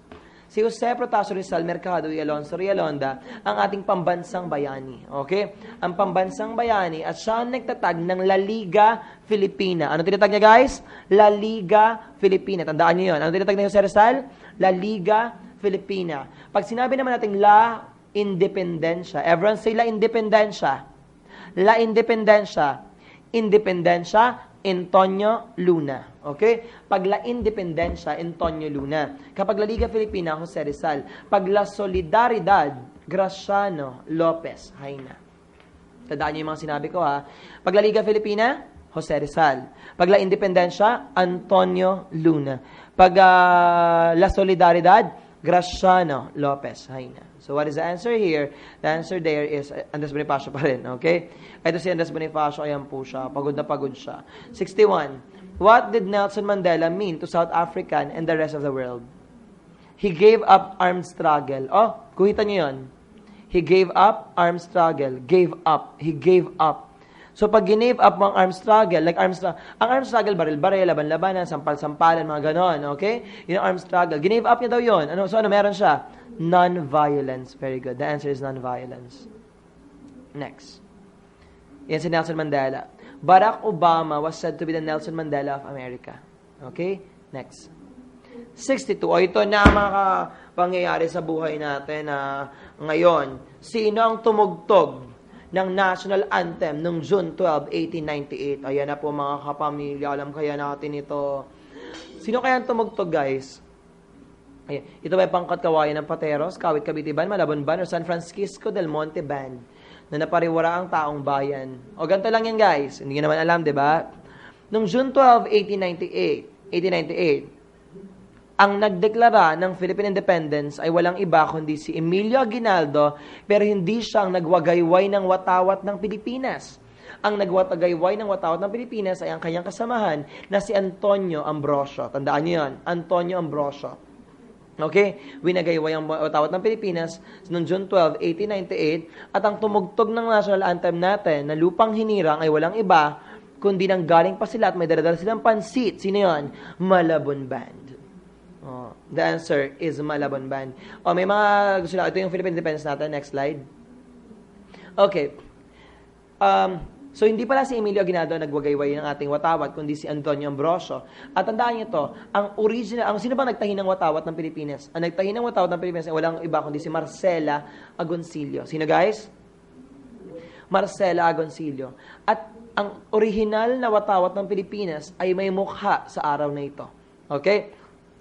Si Jose Protasio Rizal Mercado y Alonso Rialonda, ang ating pambansang bayani. Okay? Ang pambansang bayani at siya ang nagtatag ng La Liga Filipina. Ano tinatag niya, guys? La Liga Filipina. Tandaan niyo yun. Ano tinatag ni Jose Rizal? La Liga Filipina. Pag sinabi naman natin La Independencia, everyone say La Independencia. La Independencia. Independencia, Antonio Luna. Okay? Pag La Independencia, Antonio Luna. Kapag La Liga Filipina, Jose Rizal. Pag La Solidaridad, Graciano Lopez Haina. Tandaan niyo yung mga sinabi ko, ha? Pag La Liga Filipina, Jose Rizal. Pag La Independencia, Antonio Luna. Pag La Solidaridad, Graciano Lopez Haina. So, what is the answer here? The answer there is Andres Bonifacio pa rin, okay? Ito si Andres Bonifacio, ayan po siya. Pagod na pagod siya. 61. What did Nelson Mandela mean to South African and the rest of the world? He gave up armed struggle. Oh, kuhitan niyo yun. He gave up armed struggle. Gave up. He gave up. So, pag ginave up mo ang armed struggle, like ang armed struggle, baril-baril, laban-labanan, sampal-sampalan, mga ganon, okay? Yung armed struggle. Ginave up niya daw yun. So, meron siya? Non-violence. Very good. The answer is non-violence. Next. Yan si Nelson Mandela. Barack Obama was said to be the Nelson Mandela of America. Okay? Next. 62. O ito na mga pangyayari sa buhay natin na ngayon. Sino ang tumugtog ng national anthem noong June 12, 1898? Ayan na po mga kapamilya. Alam kaya natin ito. Sino kaya ang tumugtog, guys? Ayan. Ito ba yung pangkat kawayan ng Pateros, Kawit Cavite Band, Malabon Band, o San Francisco del Monte Band na napariwara ang taong bayan? O ganito lang yan, guys. Hindi nyo naman alam, di ba? Noong June 12, 1898, ang nagdeklara ng Philippine Independence ay walang iba kundi si Emilio Aguinaldo, pero hindi siyang nagwagayway ng watawat ng Pilipinas. Ang nagwagayway ng watawat ng Pilipinas ay ang kanyang kasamahan na si Antonio Ambrosio. Tandaan niyo yan, Antonio Ambrosio. Okay? Winagayway ang watawat ng Pilipinas noong June 12, 1898, at ang tumugtog ng national anthem natin na Lupang Hinirang ay walang iba kundi nang galing pa sila at may daladala silang pansit. Sino yun? Malabon Band. Oh, the answer is Malabon Band. Oh, may mga gusto lang. Ito yung Philippine Independence natin. Next slide. Okay. So, hindi pala si Emilio Aguinaldo ang nagwagayway ng ating watawat, kundi si Antonio Ambrosio. At tandaan niyo to, sino bang nagtahi ng watawat ng Pilipinas? Ang nagtahi ng watawat ng Pilipinas ay walang iba kundi si Marcela Agoncillo. Sino guys? Marcela Agoncillo. At ang original na watawat ng Pilipinas ay may mukha sa araw na ito. Okay?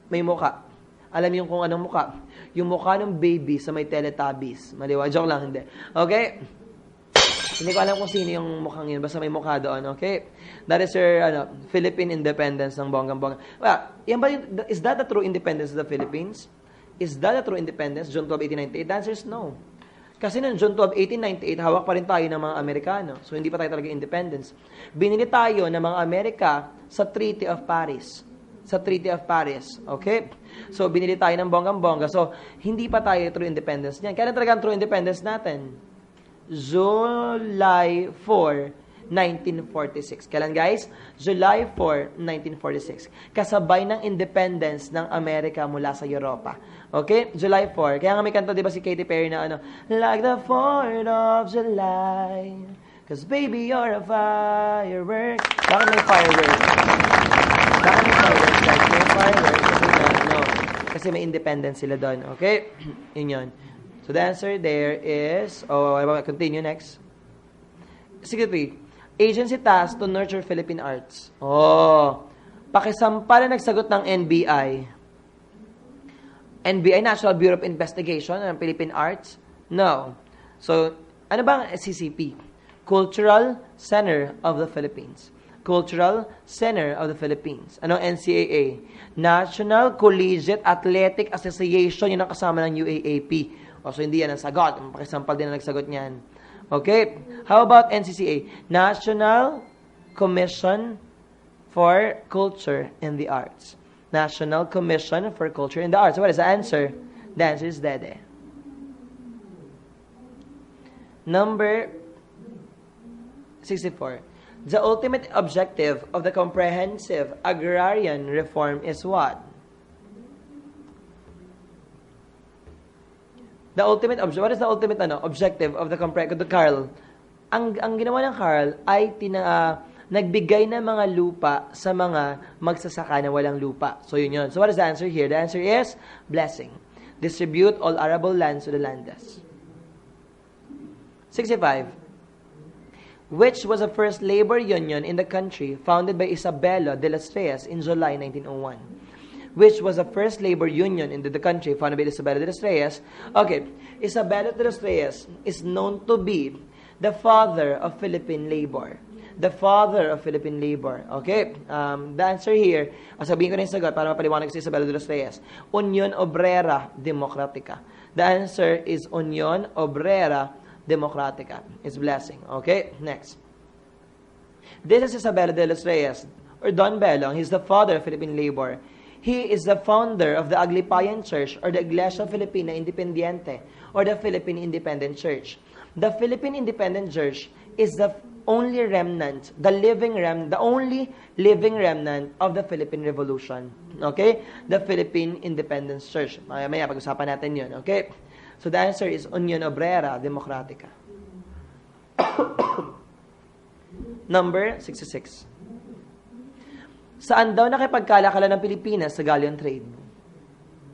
May mukha. Alam niyo kung anong mukha? Yung mukha ng baby sa may Teletubbies. Maliwa, joke lang, hindi. Okay? Hindi ko alam kung sino yung mukhang yun. Basta may mukha doon, okay? That is your Philippine independence ng bonggang-bongga. Well, is that the true independence of the Philippines? Is that the true independence, June 12, 1898? The answer is no. Kasi noong June 12, 1898, hawak pa rin tayo ng mga Amerikano. So, hindi pa tayo talaga independence. Binili tayo ng mga Amerika sa Treaty of Paris. Sa Treaty of Paris. Okay? So, binili tayo ng bonggang-bongga. So, hindi pa tayo true independence niyan. Kaya talaga ang true independence natin? July 4, 1946. Kailan guys? July 4, 1946. Kasabay ng independence ng Amerika mula sa Europa. Okay? July 4. Kaya nga may kanta, di ba si Katy Perry na like the 4th of July, 'cause baby you're a firework. Bakit may firework? Bakit may firework guys? May firework kasi may independence sila doon. Okay? Yun yun. So the answer there is, continue next. 63. Agency tasked to nurture Philippine arts. Pakisampa na nagsagot ng NBI. NBI, National Bureau of Investigation ng Philippine Arts? No. So, ano bang CCP? Cultural Center of the Philippines. Cultural Center of the Philippines. Ano NCAA? National Collegiate Athletic Association, yun ang kasama ng UAAP. So, hindi yan ang sagot. Pakisampal din ang nagsagot niyan. Okay? How about NCCA? National Commission for Culture and the Arts. National Commission for Culture and the Arts. What is the answer? The answer is Dede. Number 64. The ultimate objective of the comprehensive agrarian reform is what? The ultimate what is the ultimate objective of the Carl? Ang ginawa ng Carl ay nagbigay ng mga lupa sa mga magsasaka na walang lupa. So yun. So what is the answer here? The answer is blessing. Distribute all arable lands to the landless. 65. Which was the first labor union in the country founded by Isabela de las Reyes in July 1901? Which was the first labor union in the country founded by Isabela de las Reyes. Okay, Isabela de las Reyes is known to be the father of Philippine labor. The father of Philippine labor. Okay, the answer here, sabihin ko na yung sagot para mapaliwanag si Isabela de las Reyes. Union Obrera Democratica. The answer is Union Obrera Democratica. It's blessing. Okay, next. This is Isabela de las Reyes, or Don Belong. He's the father of Philippine labor. He is the founder of the Aglipayan Church or the Iglesia Filipina Independiente or the Philippine Independent Church. The Philippine Independent Church is the only remnant, the only living remnant of the Philippine Revolution. Okay? The Philippine Independent Church. Maya pag-usapan natin yun. Okay? So the answer is Union Obrera Democratica. Number 66. Saan daw nakipagkalakalan ng Pilipinas sa galleon trade?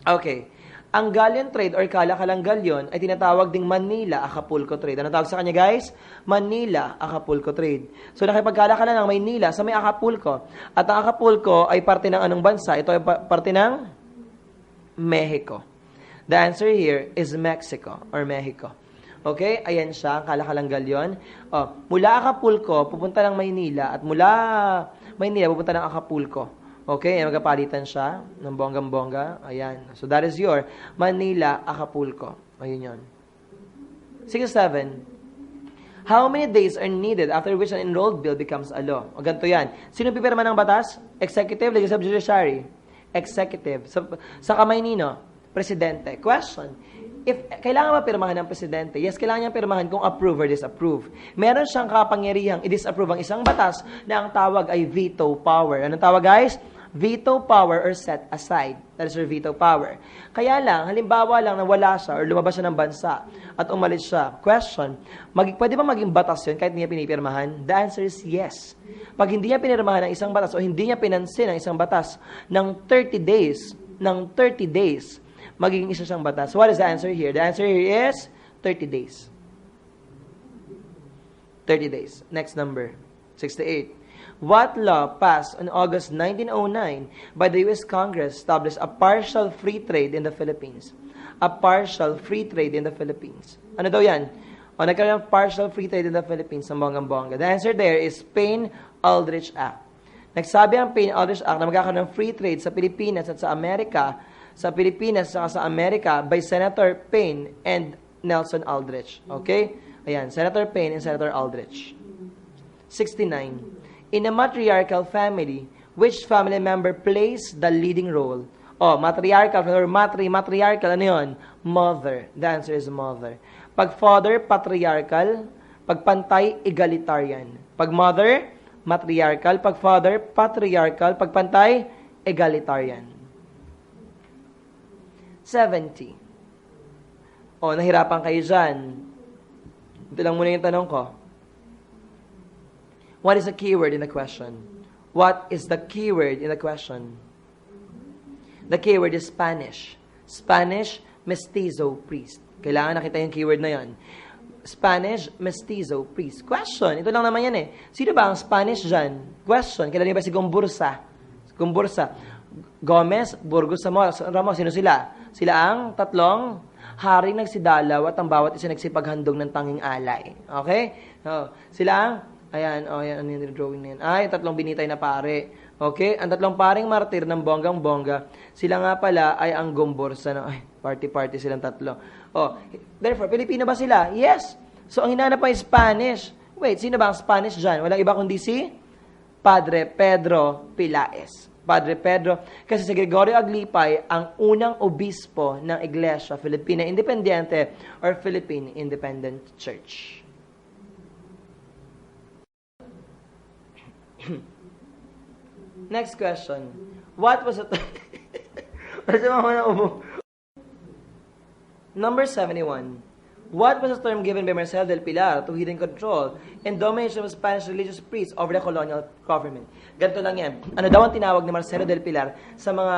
Okay. Ang galleon trade or kalakalang galleon ay tinatawag ding Manila-Acapulco trade. Ano tawag sa kanya guys? Manila-Acapulco trade. So nakipagkalakalan ng Maynila sa may Acapulco. At ang Acapulco ay parte ng anong bansa? Ito ay parte ng Mexico. The answer here is Mexico or Mexico. Okay? Ayan siya, ang kalakalang galleon. Mula Acapulco, pupunta ng Maynila at mula Maynila, pupunta ng Acapulco. Okay? Magkapalitan siya ng bonggang-bongga. Ayan. So, that is your Manila, Acapulco. Ayun yun. 67. How many days are needed after which an enrolled bill becomes a law? O ganito yan. Sino pipirma ng batas? Executive, Legislative, Judiciary. Executive. Sa kamay nino? Presidente. Question. Kailangan ba pirmahan ng presidente? Yes, kailangan niyang pirmahan kung approve or disapprove. Meron siyang kapangyarihang i-disapprove ang isang batas na ang tawag ay veto power. Anong tawag guys? veto power or set aside. That is your veto power. Kaya lang, halimbawa lang na wala siya or lumabas siya ng bansa at umalis siya. Question, pwede ba maging batas yun kahit hindi niya pinipirmahan? The answer is yes. Pag hindi niya pinirmahan ng isang batas o hindi niya pinansin ang isang batas ng 30 days, magiging isa siyang batas. What is the answer here? The answer here is 30 days. 30 days. Next number, 68. What law passed on August 1909 by the U.S. Congress established a partial free trade in the Philippines? A partial free trade in the Philippines. Ano daw yan? O nagkaroon ng partial free trade in the Philippines sa bonggang-bongga. The answer there is Payne-Aldrich Act. Nagsabi ang Payne-Aldrich Act na magkakaroon ng free trade sa Pilipinas at sa Amerika, sa Amerika by Senator Payne and Nelson Aldrich. Okay? Ayan, Senator Payne and Senator Aldrich. 69. In a matriarchal family, which family member plays the leading role? Matriarchal or matriarchal, ano yun? Mother. The answer is mother. Pag father, patriarchal. Pag pantay, egalitarian. Pag mother, matriarchal. Pag father, patriarchal. Pag pantay, egalitarian. 70. Nahirapan kayo dyan. Ito lang muna yung tanong ko. What is the keyword in the question? What is the keyword in the question? The keyword is Spanish. Spanish mestizo priest. Kailangan nakita yung keyword na yan. Spanish mestizo priest. Question. Ito lang naman yan eh. Sino ba ang Spanish dyan? Question. Kailan niyo ba si Gombursa? Gomez, Burgos, Ramos. Sino sila? Sila ang tatlong haring nagsidalaw at ang bawat isa nagsipaghandog ng tanging alay. Okay? Sila ang ayan, ano yung drawing na yan? Yung tatlong binitay na pare. Okay? Ang tatlong paring martir ng bonggang-bongga, sila nga pala ay ang Gombursa. Party-party silang tatlo. Therefore, Pilipino ba sila? Yes. So, ang hinanap ay Spanish. Wait, sino ba ang Spanish dyan? Walang iba kundi si Padre Pedro Pilaes. Padre Pedro. Kasi si Gregorio Aglipay, ang unang obispo ng Iglesia Filipina Independiente or Philippine Independent Church. Next question. What was it? Number 71. What was the term given by Marcelo del Pilar to hidden control and domination of Spanish religious priests over the colonial government? Ganito lang yan. Ano daw ang tinawag ni Marcelo del Pilar sa mga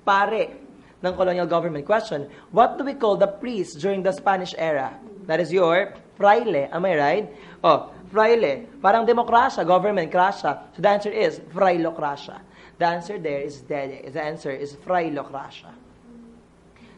pare ng colonial government? Question. What do we call the priests during the Spanish era? That is your fraile. Am I right? Fraile. Parang demokrasya, government, krasya. So the answer is frailocracia. The answer there is dede. The answer is frailocracia.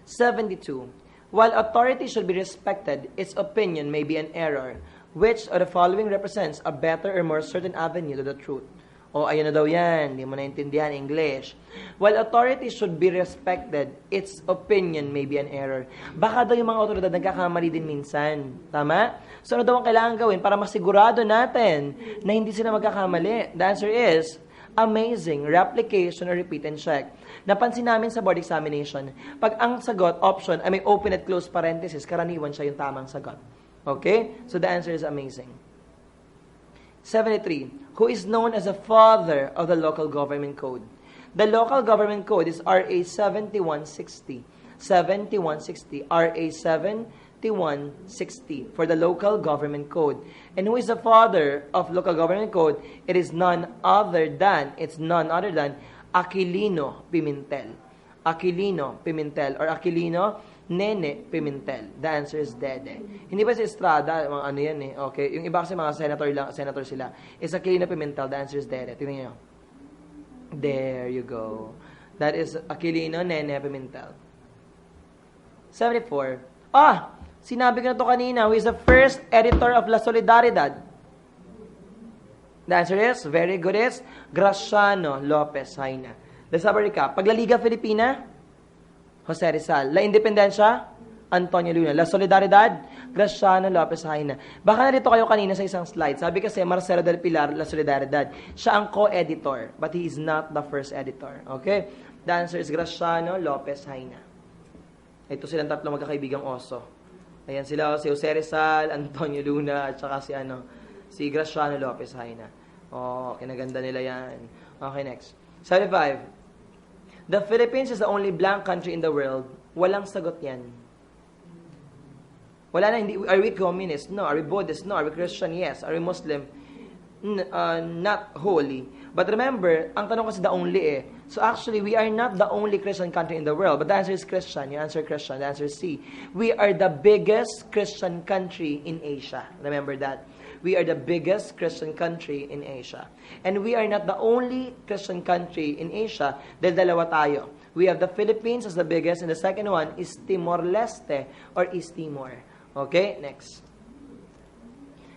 72. While authority should be respected, its opinion may be an error. Which of the following represents a better or more certain avenue to the truth? Ayun na daw yan. Hindi mo naintindihan English. While authority should be respected, its opinion may be an error. Baka daw yung mga otoridad nagkakamali din minsan. Tama? So, ano daw ang kailangan gawin para masigurado natin na hindi sila magkakamali? The answer is amazing, replication, or repeat and check. Napansin namin sa board examination, pag ang sagot, option, ay may open at close parenthesis, karaniwan siya yung tamang sagot. Okay? So, the answer is amazing. 73. Who is known as the father of the local government code? The local government code is RA 7160. 7160. RA 7160 for the local government code. And who is the father of local government code? It is none other than Aquilino Pimentel. Aquilino Pimentel or Aquilino Nene Pimentel. The answer is Dede. Hindi ba si Estrada, mga ano yan eh. Okay, yung iba kasi mga senator sila. Is Aquilino Pimentel, the answer is Dede. Tingnan niyo. There you go. That is Aquilino Nene Pimentel. 74. Sinabi ko na to kanina, who is the first editor of La Solidaridad? The answer is, very good, is Graciano Lopez Haina. Let's have a recap. Paglaliga Filipina, Jose Rizal. La Independencia, Antonio Luna. La Solidaridad, Graciano Lopez Haina. Baka narito kayo kanina sa isang slide. Sabi kasi Marcelo del Pilar, La Solidaridad. Siya ang co-editor, but he is not the first editor. Okay? The answer is Graciano Lopez Haina. Ito silang tatlong magkakaibigang oso. Ayan sila, si Jose Rizal, Antonio Luna, at saka si Graciano Lopez Haina. Kinaganda nila yan. Okay, next. 75. The Philippines is the only blank country in the world. Walang sagot yan. Wala na, hindi. Are we communist? No. Are we Buddhist? No. Are we Christian? Yes. Are we Muslim? Not wholly. But remember, ang tanong kasi the only eh. So actually, we are not the only Christian country in the world. But the answer is Christian. You answer Christian. The answer is C. We are the biggest Christian country in Asia. Remember that. We are the biggest Christian country in Asia. And we are not the only Christian country in Asia dahil dalawa tayo. We have the Philippines as the biggest, and the second one is Timor-Leste or East Timor. Okay, next.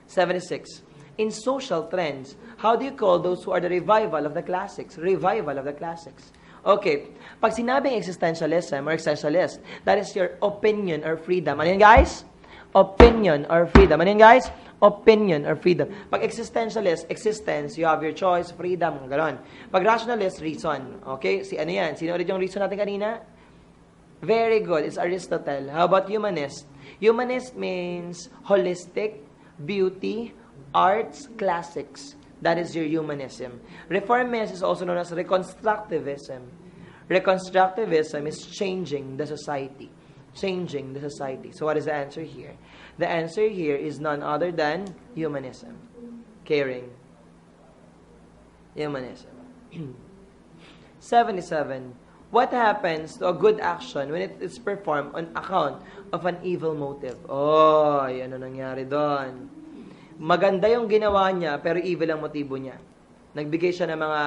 76. In social trends, how do you call those who are the revival of the classics? Revival of the classics. Okay, pag sinabing existentialism or existentialist, that is your opinion or freedom. Ano yun, guys? Opinion or freedom. Ano yun, guys? Opinion or freedom. Pag existentialist, existence, you have your choice, freedom, gano'n. Pag rationalist, reason. Okay? Ano yan? Sino ulit yung reason natin kanina? Very good. It's Aristotle. How about humanist? Humanist means holistic, beauty, arts, classics. That is your humanism. Reformist is also known as reconstructivism. Reconstructivism is changing the society. Changing the society. So what is the answer here? The answer here is none other than humanism. Caring. Humanism. 77. What happens to a good action when it is performed on account of an evil motive? Oh, ano nangyari doon? Maganda yung ginawa niya, pero evil ang motibo niya. Nagbigay siya ng mga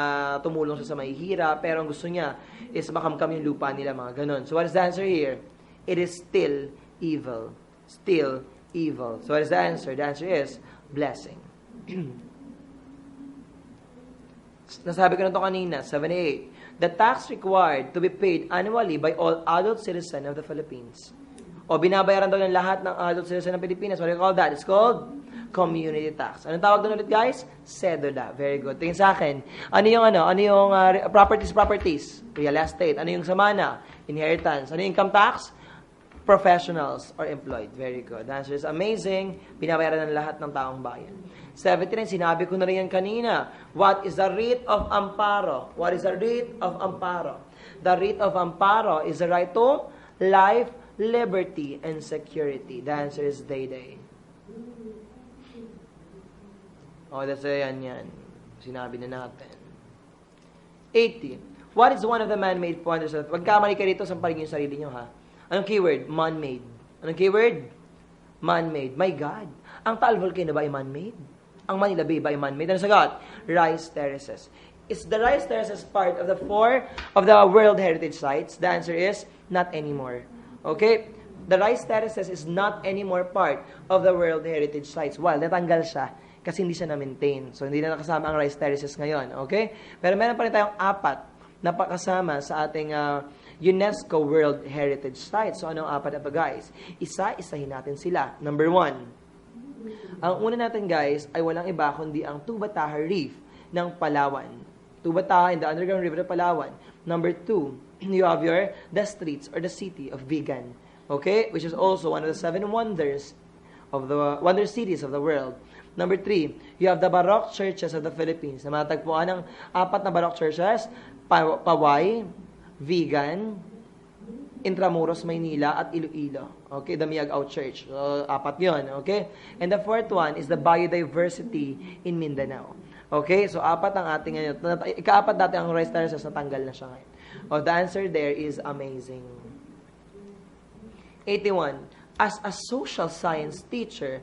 tumulong siya sa mahihira, pero ang gusto niya is makamkam yung lupa nila, mga ganon. So what is the answer here? It is still evil. Still evil. So what is the answer? The answer is blessing. Nasabi ko na ito kanina, 78. The tax required to be paid annually by all adult citizens of the Philippines. O binabayaran daw ng lahat ng adult citizens ng Pilipinas. What do you call that? It's called community tax. Anong tawag doon ulit, guys? Cedula. Very good. Tingin sa akin. Ano yung properties? Real estate. Ano yung samana? Inheritance. Ano yung income tax? Professionals or employed. Very good. The answer is amazing. Binabayaran ng lahat ng taong bayan. 79, sinabi ko na rin yan kanina. What is the writ of amparo? What is the writ of amparo? The writ of amparo is the right to life, liberty, and security. The answer is day. Oh, that's yan. Sinabi na natin. 80. What is one of the man-made wonders? Wag kamali ka rito, sampalin yung sarili nyo, ha? Anong keyword? Man-made. Anong keyword? Man-made. My God. Ang Taal Volcano ba ay man-made? Ang Manila Bay ba ay man-made? Ano sagot? Rice Terraces. Is the Rice Terraces part of the 4 of the World Heritage Sites? The answer is not anymore. Okay? The Rice Terraces is not anymore part of the World Heritage Sites. Well, natanggal siya kasi hindi siya na-maintain. So, hindi na nakasama ang Rice Terraces ngayon. Okay? Pero meron pa rin tayong 4 na pakasama sa ating UNESCO World Heritage Site. So, anong 4 na ba, guys? Isa-isahin natin sila. Number 1. Ang una natin, guys, ay walang iba kundi ang Tubataha Reef ng Palawan. Tubataha in the underground river of Palawan. Number 2, you have the streets or the city of Vigan. Okay? Which is also one of the 7 wonders of the wonder cities of the world. Number 3, you have the Baroque churches of the Philippines. Na matagpuan ng 4 na Baroque churches, Paway, Vigan, Intramuros, Maynila, at Iloilo. Okay, the Miagao Church. So, 4 yun. Okay? And the 4th one is the biodiversity in Mindanao. Okay? So, 4 ang ating ngayon. Ika-4 dati ang Rice Terraces, natanggal na siya ngayon. Oh, the answer there is amazing. 81. As a social science teacher,